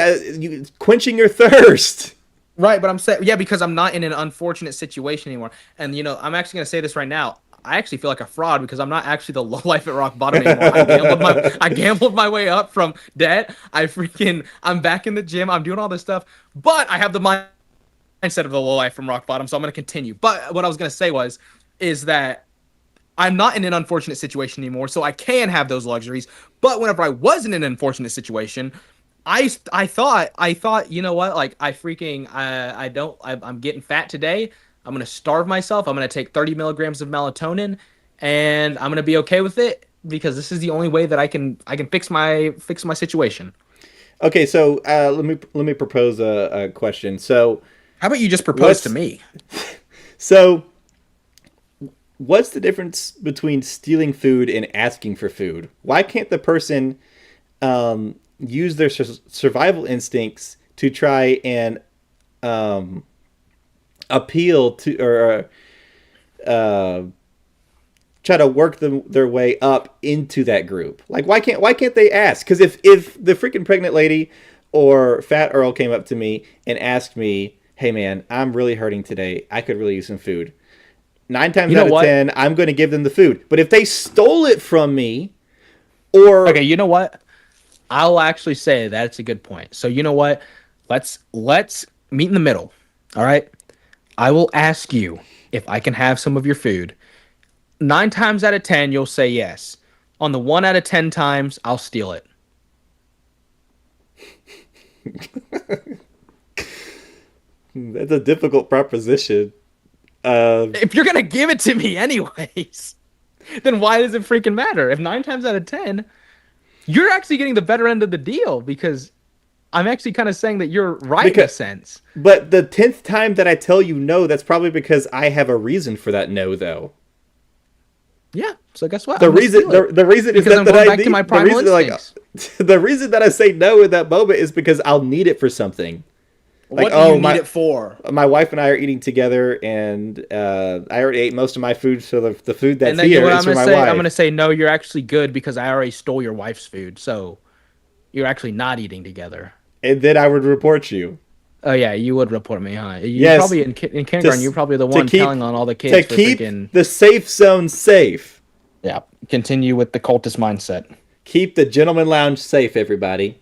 S2: quenching your thirst.
S1: Right, but I'm saying, yeah, because I'm not in an unfortunate situation anymore. And, you know, I'm actually going to say this right now. I actually feel like a fraud because I'm not actually the low life at rock bottom anymore. I gambled my way up from debt. I'm back in the gym. I'm doing all this stuff, but I have the mindset of the low life from rock bottom. So I'm going to continue. But what I was going to say is that I'm not in an unfortunate situation anymore. So I can have those luxuries. But whenever I was in an unfortunate situation, I thought, you know what? Like I'm getting fat today. I'm going to starve myself. I'm going to take 30 milligrams of melatonin and I'm going to be okay with it because this is the only way that I can fix my situation.
S2: Okay. So, let me propose a question. So
S1: how about you just propose to me?
S2: So what's the difference between stealing food and asking for food? Why can't the person, use their survival instincts to try and, appeal to or try to work their way up into that group? Like why can't they ask? Because if the freaking pregnant lady or fat Earl came up to me and asked me, hey man, I'm really hurting today, I could really use some food, 9 times out of 10 I'm going to give them the food. But if they stole it from me, or
S1: okay, you know what, I'll actually say that's a good point. So you know what, let's meet in the middle. All right, I will ask you if I can have some of your food. 9 times out of 10, you'll say yes. On the 1 out of 10 times, I'll steal it.
S2: That's a difficult proposition.
S1: If you're going to give it to me anyways, then why does it freaking matter? If 9 times out of 10, you're actually getting the better end of the deal because I'm actually kind of saying that you're right in a sense.
S2: But the 10th time that I tell you no, that's probably because I have a reason for that no, though.
S1: Yeah. So guess what?
S2: The reason is
S1: because I'm going back to my primal instincts.
S2: The reason that I say no in that moment is because I'll need it for something.
S1: Like, what do you need it for?
S2: My wife and I are eating together, and I already ate most of my food, so the food that's here is for my wife.
S1: I'm going to say no, you're actually good because I already stole your wife's food, so you're actually not eating together.
S2: And then I would report you.
S1: Oh yeah, you would report me, huh? Yes. Probably in kindergarten, you're probably the one telling on all the kids
S2: to keep the safe zone safe.
S1: Yeah, continue with the cultist mindset.
S2: Keep the gentleman lounge safe, everybody.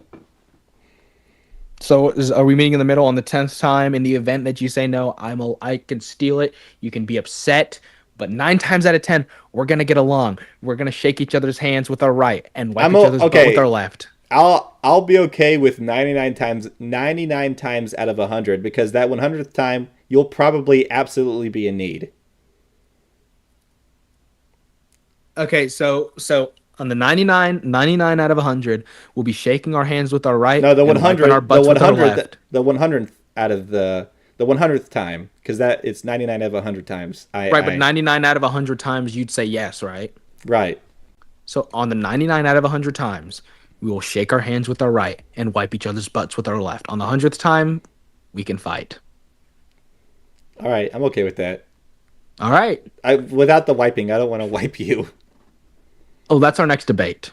S1: So are we meeting in the middle on the 10th time? In the event that you say no, I can steal it. You can be upset, but 9 times out of 10, we're gonna get along. We're gonna shake each other's hands with our right and wipe each other's butt with our left.
S2: I'll be okay with 99 times out of 100 because that 100th time you'll probably absolutely be in need.
S1: Okay, so on the 99 out of 100, we'll be shaking our hands with our right
S2: No, the
S1: and wiping our
S2: 100,
S1: butts with our left.
S2: the 100th out of the 100th time, because that it's 99 out of 100 times.
S1: Right, but 99 out of 100 times you'd say yes, right?
S2: Right.
S1: So on the 99 out of 100 times, we will shake our hands with our right and wipe each other's butts with our left. On the 100th time, we can fight.
S2: All right, I'm okay with that.
S1: All right.
S2: Without the wiping, I don't want to wipe you.
S1: Oh, that's our next debate.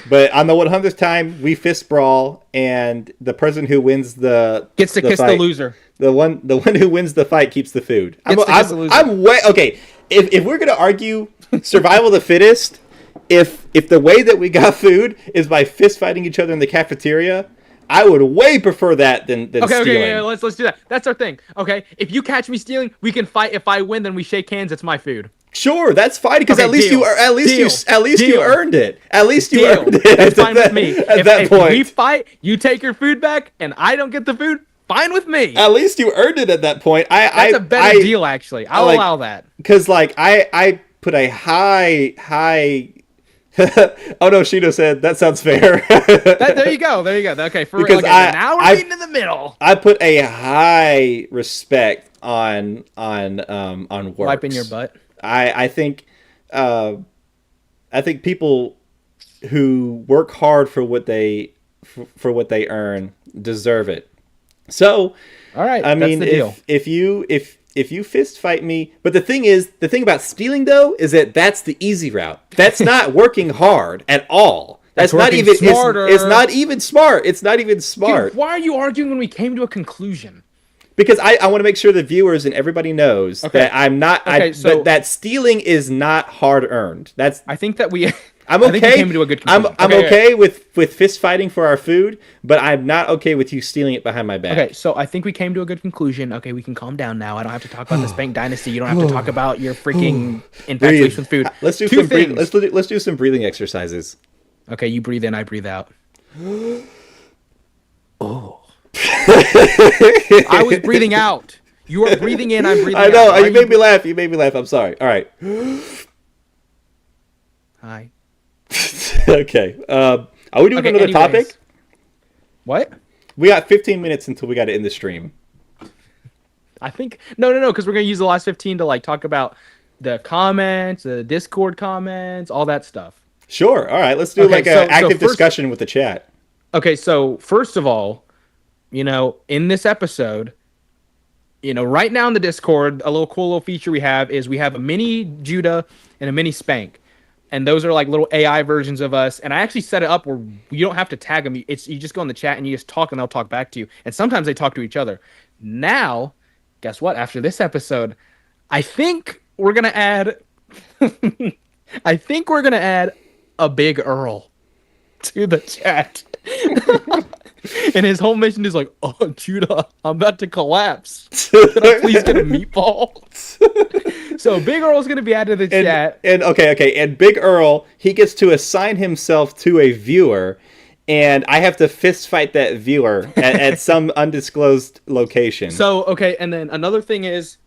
S2: But on the 100th time, we fist brawl, and the person who wins the
S1: Gets to kiss
S2: fight,
S1: the loser.
S2: the one who wins the fight keeps the food.
S1: Gets to kiss the loser.
S2: I'm way okay. If we're gonna argue survival of the fittest, if the way that we got food is by fist fighting each other in the cafeteria, I would way prefer that than
S1: Okay,
S2: stealing.
S1: okay, yeah, let's do that. That's our thing. Okay, if you catch me stealing, we can fight. If I win, then we shake hands. It's my food.
S2: Sure, that's fine because
S1: Okay,
S2: at least
S1: deal.
S2: you
S1: Deal.
S2: earned it. At least you
S1: Deal.
S2: earned it.
S1: It's fine with me.
S2: At
S1: If
S2: that point,
S1: we fight, you take your food back, and I don't get the food. Fine with me.
S2: at least you earned it at that point.
S1: That's a better deal, actually. I'll allow that.
S2: Because like I put a high. Oh no, Shino said that sounds fair.
S1: There you go. There you go. Okay,
S2: Because
S1: now we're meeting in the middle.
S2: I put a high respect on works.
S1: Wiping your butt.
S2: I think people who work hard for what they earn deserve it. So,
S1: All right,
S2: I mean,
S1: that's the deal.
S2: if you fist fight me, but the thing about stealing though is that that's the easy route. That's not working hard at all. That's not
S1: working
S2: even
S1: smarter.
S2: it's not even smart. It's not even smart.
S1: Dude, why are you arguing when we came to a conclusion?
S2: Because I want to make sure the viewers and everybody knows that I'm not. That stealing is not hard earned.
S1: I think that we.
S2: I'm
S1: I
S2: okay.
S1: think we came to a good conclusion.
S2: I'm okay with fist fighting for our food, but I'm not okay with you stealing it behind my back.
S1: Okay, so I think we came to a good conclusion. Okay, we can calm down now. I don't have to talk about the Spank Dynasty. You don't have to talk about your freaking infatuation with food.
S2: Let's do
S1: Two
S2: some
S1: things.
S2: let's do some breathing exercises.
S1: Okay, you breathe in, I breathe out. Oh. I was breathing out. You were breathing in, I'm breathing out.
S2: I know.
S1: Why
S2: You made me laugh. You made me laugh. I'm sorry. All right.
S1: Hi.
S2: Okay. Are we doing another topic?
S1: What?
S2: We got 15 minutes until we got to end the stream.
S1: I think no, because we're gonna use the last 15 to like talk about the comments, the Discord comments, all that stuff.
S2: Sure. All right. Let's do an active discussion with the chat.
S1: Okay, so first of all, in this episode, right now in the Discord, a cool little feature we have is we have a mini Judah and a mini Spank. And those are like little AI versions of us. And I actually set it up where you don't have to tag them. You just go in the chat and you just talk and they'll talk back to you. And sometimes they talk to each other. Now, guess what? After this episode, I think we're going to add a Big Earl to the chat. And his whole mission is like, oh, Judah, I'm about to collapse. Can I please get a meatball? So Big Earl's going to be added to the chat.
S2: And okay. And Big Earl, he gets to assign himself to a viewer, and I have to fist fight that viewer at some undisclosed location.
S1: So, okay, and then another thing is,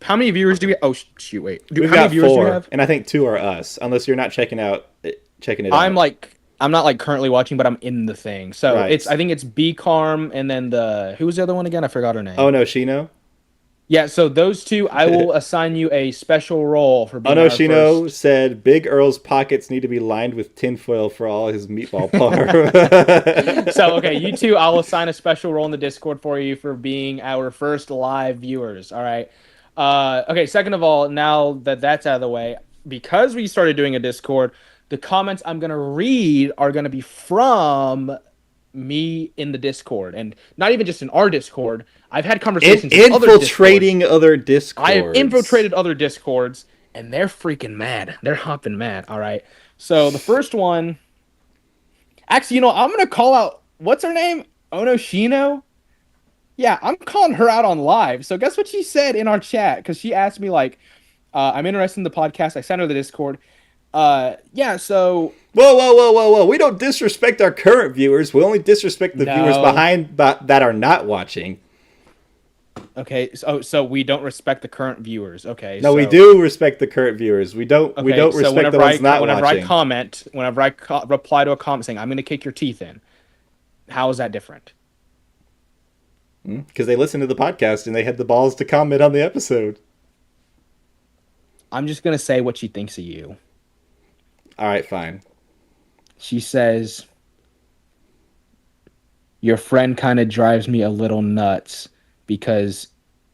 S1: how many viewers do we have? Oh, shoot, wait.
S2: We've
S1: how
S2: got
S1: many viewers
S2: 4,
S1: do we have?
S2: and I think 2 are us, unless you're not checking it out.
S1: I'm not like currently watching, but I'm in the thing. So
S2: right.
S1: I think it's B Carm and then who was the other one again? I forgot her name.
S2: Oh no, Shino.
S1: Yeah, so those two, I will assign you a special role for being
S2: Shino said Big Earl's pockets need to be lined with tinfoil for all his meatball par.
S1: So, okay, you two, I'll assign a special role in the Discord for you for being our first live viewers, all right? Okay, second of all, now that that's out of the way, because we started doing a Discord, the comments I'm going to read are going to be from me in the Discord, and not even just in our Discord. I've had conversations with
S2: infiltrating other Discords.
S1: I have infiltrated other Discords, and they're freaking mad. They're hopping mad. All right. So the first one, actually, I'm gonna call out. What's her name? Shino. Yeah, I'm calling her out on live. So guess what she said in our chat? Because she asked me like, I'm interested in the podcast. I sent her the Discord. Yeah. So.
S2: Whoa! We don't disrespect our current viewers. We only disrespect the viewers behind that are not watching.
S1: Okay, so we don't respect the current viewers. Okay,
S2: No, we
S1: so
S2: do respect the current viewers. We don't respect the ones not
S1: whenever I
S2: watching
S1: comment, reply to a comment saying I'm going to kick your teeth in, how is that different?
S2: because they listen to the podcast and they had the balls to comment on the episode.
S1: I'm just going to say what she thinks of you.
S2: All right, fine.
S1: She says your friend kind of drives me a little nuts because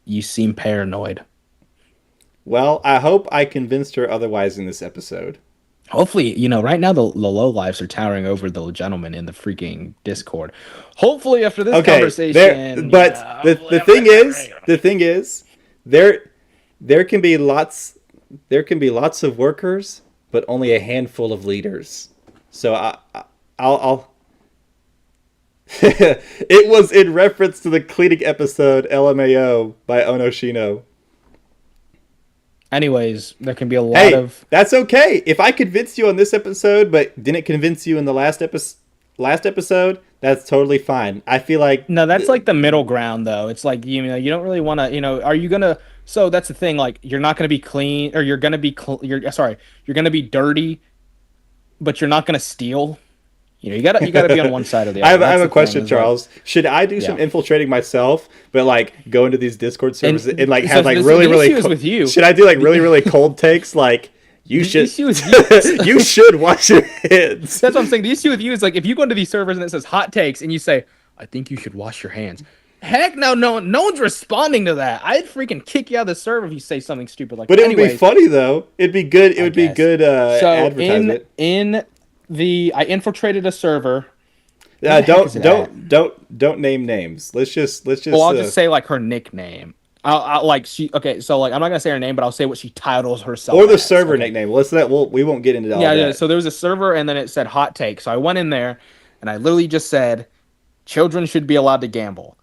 S1: you seem paranoid.
S2: Well, I hope I convinced her otherwise in this episode.
S1: Hopefully, right now the low lives are towering over the gentleman in the freaking Discord. Hopefully, after this
S2: Okay, there.
S1: conversation,
S2: But the thing is, there there can be lots of workers, but only a handful of leaders. So I'll it was in reference to the cleaning episode LMAO by Onoshino.
S1: anyways, there can be a lot
S2: Hey,
S1: of
S2: that's okay. If I convinced you on this episode, but didn't convince you in the last episode, that's totally fine. I feel like
S1: no. That's like the middle ground, though. It's like you don't really want to. Are you gonna? So that's the thing. Like, you're not gonna be clean, or you're gonna be. You're sorry. You're gonna be dirty, but you're not gonna steal. You gotta be on one side or the other.
S2: I have
S1: That's
S2: a
S1: the thing.
S2: question,
S1: Is like,
S2: Charles. Should I do some
S1: yeah.
S2: infiltrating myself, but like go into these Discord servers and like
S1: So
S2: have like
S1: the
S2: really
S1: issue is with you.
S2: should I do like really cold takes like you
S1: The
S2: should
S1: issue is you.
S2: you should wash your hands.
S1: That's what I'm saying. The issue with you is like if you go into these servers and it says hot takes and you say, I think you should wash your hands. Heck no, no one's responding to that. I'd freaking kick you out of the server if you say something stupid like
S2: But
S1: that.
S2: it would be
S1: Anyways,
S2: funny though. It'd be good. It
S1: I
S2: would be
S1: guess.
S2: good
S1: So
S2: advertisement.
S1: I infiltrated a server. Where
S2: Yeah,
S1: the heck is it at?
S2: don't name names. Let's just.
S1: Well, I'll just say like her nickname. I'll like she okay. So like I'm not gonna say her name, but I'll say what she titles herself
S2: or the
S1: as.
S2: server
S1: Okay.
S2: nickname. We won't get into all
S1: Yeah, yeah.
S2: that.
S1: So there was a server, and then it said hot take. So I went in there, and I literally just said, children should be allowed to gamble.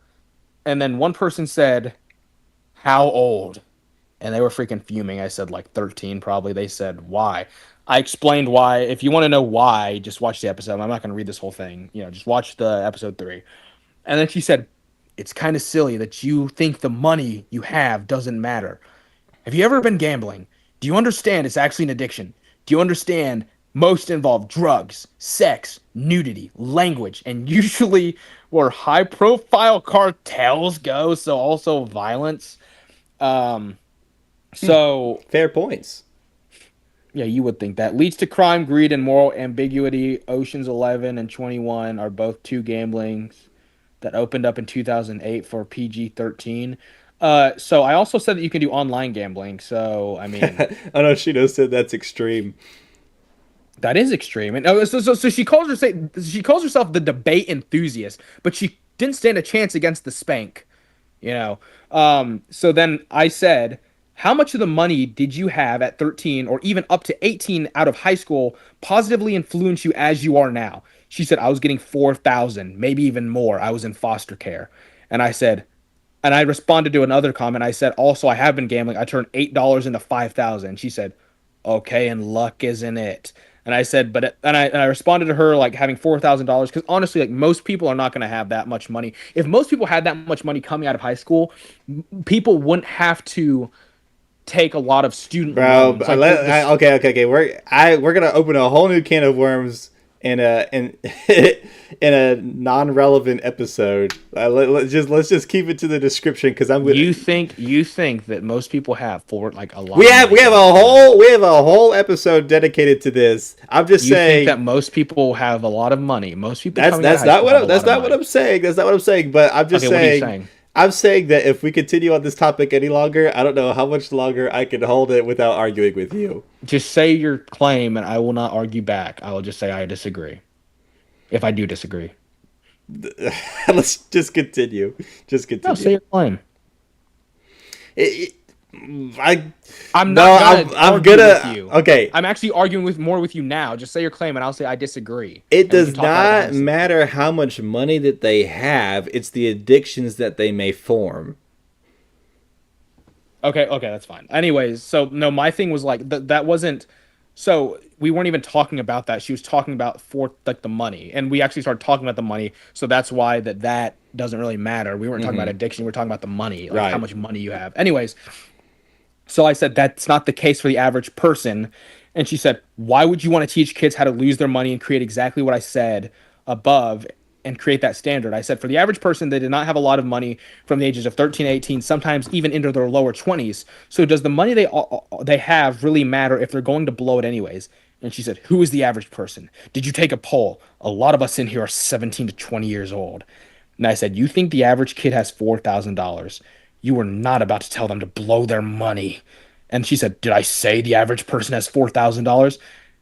S1: And then one person said, how old? And they were freaking fuming. I said like 13 probably. They said why. I explained why. If you want to know why, just watch the episode. I'm not going to read this whole thing. Just watch the episode 3. And then she said, it's kind of silly that you think the money you have doesn't matter. Have you ever been gambling? Do you understand it's actually an addiction? Do you understand most involve drugs, sex, nudity, language, and usually where high profile cartels go, so also violence. Um so
S2: Fair points.
S1: yeah, you would think that leads to crime, greed, and moral ambiguity. Ocean's 11 and 21 are both two gamblings that opened up in 2008 for PG-13. So I also said that you can do online gambling. So I mean,
S2: Onoshino said that's extreme.
S1: that is extreme. And so she calls herself the debate enthusiast, but she didn't stand a chance against the spank. You know. So then I said, how much of the money did you have at 13 or even up to 18 out of high school positively influence you as you are now? She said, I was getting 4,000, maybe even more. I was in foster care. And I said, and I responded to another comment. I said, also, I have been gambling. I turned $8 into 5,000. She said, okay, and luck isn't it? And I said, and I responded to her like having $4,000 because honestly, like most people are not going to have that much money. If most people had that much money coming out of high school, people wouldn't have to take a lot of student
S2: Bro,
S1: loans. Like
S2: okay. We're gonna open a whole new can of worms in a in in a non-relevant episode. Let's just keep it to the description because I'm gonna.
S1: you think that most people have for like a lot.
S2: We
S1: of
S2: have
S1: money.
S2: we have a whole episode dedicated to this. I'm just
S1: You
S2: saying
S1: think that most people have a lot of money. Most people
S2: that's
S1: coming out of
S2: that's
S1: high
S2: not
S1: school
S2: what
S1: have
S2: I'm,
S1: a
S2: that's
S1: lot of
S2: not what
S1: money.
S2: I'm saying. That's not what I'm saying. But I'm just
S1: Okay, what are you
S2: saying.
S1: saying?
S2: I'm saying that if we continue on this topic any longer, I don't know how much longer I can hold it without arguing with you.
S1: Just say your claim, and I will not argue back. I will just say I disagree. If I do disagree,
S2: Let's just continue. Just
S1: no, say
S2: continue.
S1: your claim.
S2: It, I
S1: I'm
S2: no,
S1: not gonna
S2: I'm
S1: argue with
S2: gonna.
S1: you.
S2: Okay,
S1: I'm actually arguing more with you now. Just say your claim, and I'll say I disagree.
S2: it
S1: And we can
S2: does
S1: talk about it
S2: not
S1: honestly.
S2: matter how much money that they have. It's the addictions that they may form.
S1: Okay, that's fine. Anyways, so no, my thing was like that wasn't. So we weren't even talking about that. She was talking about for like the money, and we actually started talking about the money. So that's why that doesn't really matter. We weren't talking about
S2: Mm-hmm.
S1: addiction. We were talking about the money, like how
S2: Right.
S1: much money you have. Anyways, so I said, that's not the case for the average person. And she said, why would you want to teach kids how to lose their money and create exactly what I said above and create that standard? I said, for the average person, they did not have a lot of money from the ages of 13, 18, sometimes even into their lower 20s. So does the money they have really matter if they're going to blow it anyways? And she said, who is the average person? Did you take a poll? A lot of us in here are 17 to 20 years old. And I said, you think the average kid has $4,000? You are not about to tell them to blow their money. And she said, did I say the average person has $4,000?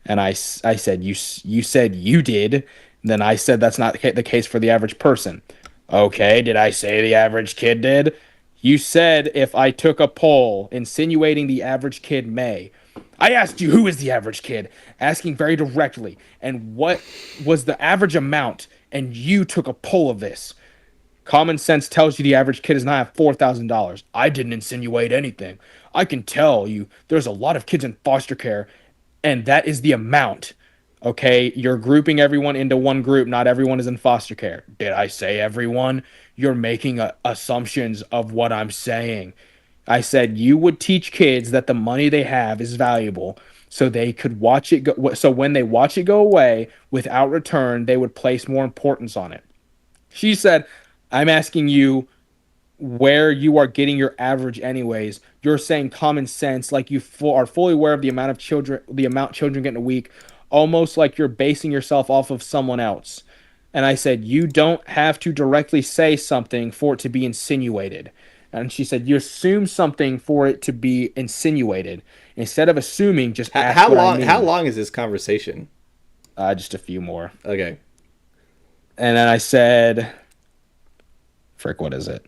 S1: And I said, you said you did. And then I said, that's not the case for the average person. Okay, did I say the average kid did? You said if I took a poll insinuating the average kid may. I asked you who is the average kid, asking very directly, and what was the average amount, and you took a poll of this. Common sense tells you the average kid does not have $4,000. I didn't insinuate anything. I can tell you there's a lot of kids in foster care, and that is the amount. Okay, you're grouping everyone into one group. Not everyone is in foster care. Did I say everyone? You're making assumptions of what I'm saying. I said you would teach kids that the money they have is valuable so they could watch it go. So when they watch it go away without return, they would place more importance on it. She said, I'm asking you where you are getting your average anyways. You're saying common sense, like you are fully aware of the amount of children, the amount children get in a week, almost like you're basing yourself off of someone else. And I said, you don't have to directly say something for it to be insinuated. And she said, you assume something for it to be insinuated. Instead of assuming, just ask
S2: How
S1: what I
S2: long? How
S1: mean.
S2: long is this conversation?
S1: Just a few more.
S2: Okay.
S1: And then I said, frick, what is it?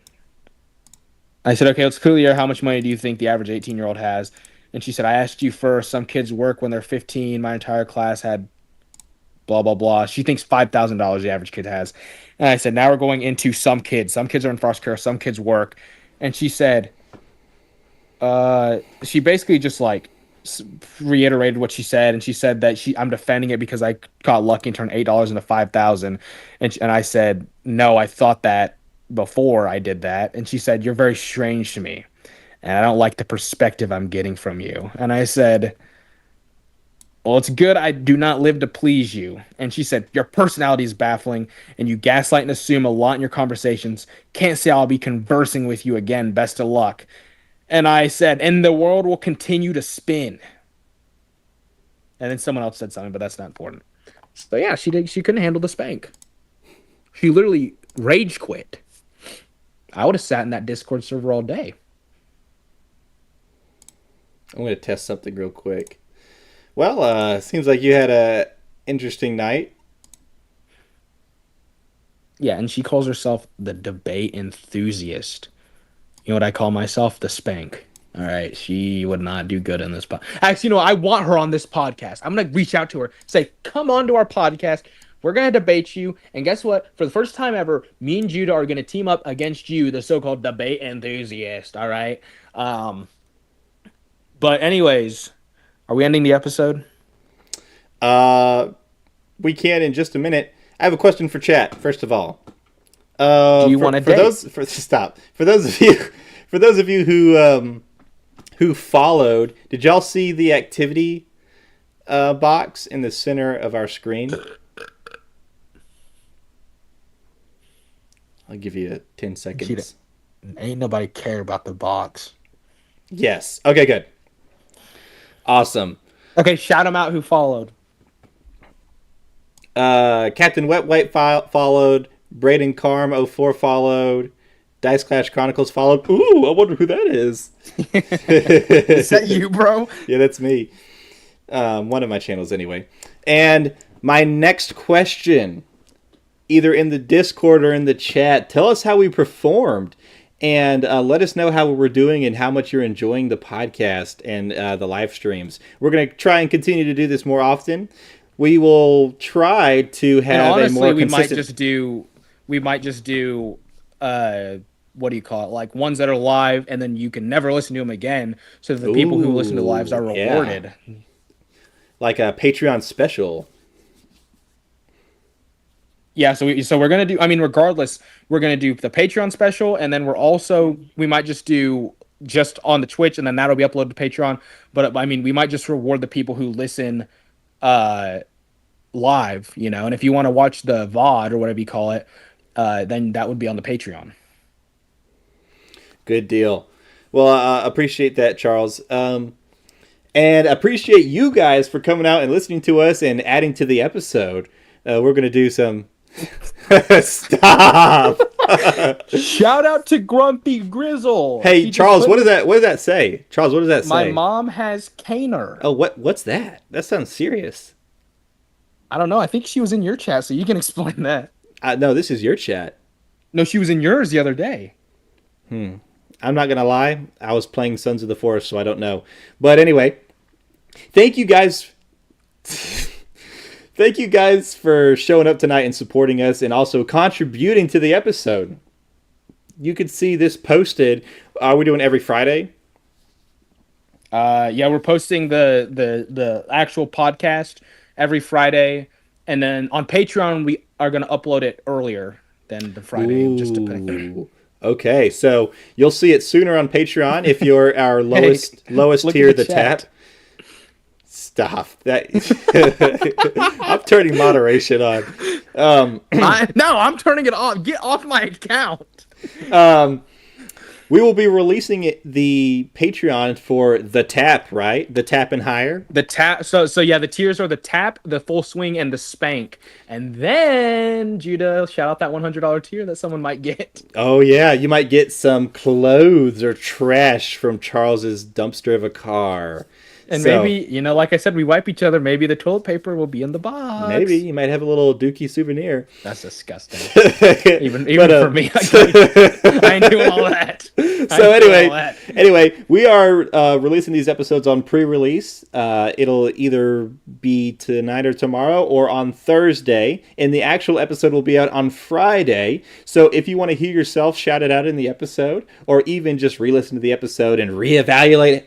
S1: I said, okay, let's clear. How much money do you think the average 18-year-old has? And she said, I asked you first. Some kids work when they're 15. My entire class had blah, blah, blah. She thinks $5,000 the average kid has. And I said, now we're going into some kids. Some kids are in foster care. Some kids work. And she said, she basically just like reiterated what she said. And she said that I'm defending it because I got lucky and turned $8 into 5,000. And I said, no, I thought that before I did that. And she said, you're very strange to me. And I don't like the perspective I'm getting from you. And I said, well, it's good I do not live to please you. And she said, your personality is baffling, and you gaslight and assume a lot in your conversations. Can't say I'll be conversing with you again. Best of luck. And I said, and the world will continue to spin. And then someone else said something, but that's not important. So yeah, she couldn't handle the spank. She literally rage quit. I would have sat in that Discord server all day.
S2: I'm going to test something real quick. Well, seems like you had a interesting night.
S1: Yeah, and she calls herself the debate enthusiast. You know what I call myself? The spank. All right, she would not do good in this pod. Actually, you know, I want her on this podcast. I'm gonna reach out to her, say, "Come on to our podcast. We're gonna debate you." And guess what? For the first time ever, me and Judah are gonna team up against you, the so-called debate enthusiast. All right. But anyways, are we ending the episode?
S2: Uh, we can in just a minute. I have a question for chat. First of all,
S1: Do you want to
S2: for
S1: date?
S2: those for stop for those of you who followed, did y'all see the activity box in the center of our screen? I'll give you 10 seconds.
S1: Ain't nobody care about the box.
S2: Yes. Okay, good. Awesome.
S1: Okay, shout them out who followed.
S2: Captain Wet White followed. Braden Carm 04 followed. Dice Clash Chronicles followed. Ooh, I wonder who that is.
S1: Is that you, bro?
S2: Yeah, that's me. One of my channels, anyway. And my next question, either in the Discord or in the chat, tell us how we performed. And let us know how we're doing and how much you're enjoying the podcast and the live streams. We're going to try and continue to do this more often. We will try to have
S1: and honestly,
S2: a more
S1: we
S2: consistent...
S1: might just do what do you call it? Like ones that are live, and then you can never listen to them again. So that the people who listen to lives are rewarded.
S2: Yeah. Like a Patreon special.
S1: Yeah, so we're gonna do. I mean, regardless, we're gonna do the Patreon special, and then we might just do just on the Twitch, and then that'll be uploaded to Patreon. But I mean, we might just reward the people who listen uh live, and if you want to watch the VOD or whatever you call it, then that would be on the Patreon.
S2: Good deal. Well, I appreciate that, Charles. And appreciate you guys for coming out and listening to us and adding to the episode. We're going to do some. Stop.
S1: Shout out to Grumpy Grizzle.
S2: Hey, Charles, what does that say? Charles, what does that say?
S1: My mom has caner.
S2: Oh, what's that? That sounds serious.
S1: I don't know. I think she was in your chat, so you can explain that.
S2: No, this is your chat.
S1: No, she was in yours the other day.
S2: I'm not going to lie. I was playing Sons of the Forest, so I don't know. But anyway, thank you guys. Thank you guys for showing up tonight and supporting us and also contributing to the episode. You could see this posted. Are we doing every Friday?
S1: Yeah, we're posting the actual podcast every Friday, and then on Patreon we are going to upload it earlier than the Friday.
S2: Ooh.
S1: Just to put
S2: Okay, so you'll see it sooner on Patreon if you're our lowest tier, the tap. Stop that! I'm turning moderation on.
S1: I'm turning it off. Get off my account.
S2: We will be releasing the Patreon for the tap, right? The tap and higher.
S1: The tap. So yeah, the tiers are the tap, the full swing, and the spank. And then Judah, shout out that $100 tier that someone might get.
S2: Oh yeah, you might get some clothes or trash from Charles's dumpster of a car.
S1: And maybe, like I said, we wipe each other. Maybe the toilet paper will be in the box.
S2: Maybe you might have a little Dookie souvenir.
S1: That's disgusting. even for me, I ain't doing all that.
S2: So anyway, we are releasing these episodes on pre-release. It'll either be tonight or tomorrow or on Thursday. And the actual episode will be out on Friday. So if you want to hear yourself shout it out in the episode, or even just re-listen to the episode and reevaluate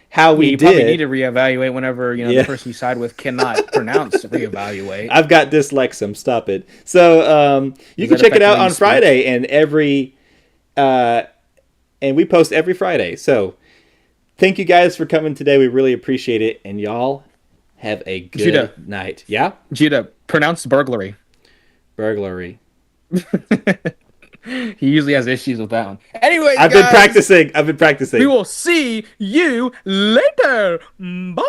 S2: how we did.
S1: Probably need to reevaluate whenever the person you side with cannot pronounce reevaluate.
S2: I've got dyslexia. Stop it. So you can check it out on Friday, and we post every Friday. So thank you guys for coming today. We really appreciate it, and y'all have a good night. Yeah,
S1: Judah, pronounce burglary.
S2: Burglary.
S1: He usually has issues with that one. Anyway,
S2: I've been practicing. We
S1: will see you later. Bye.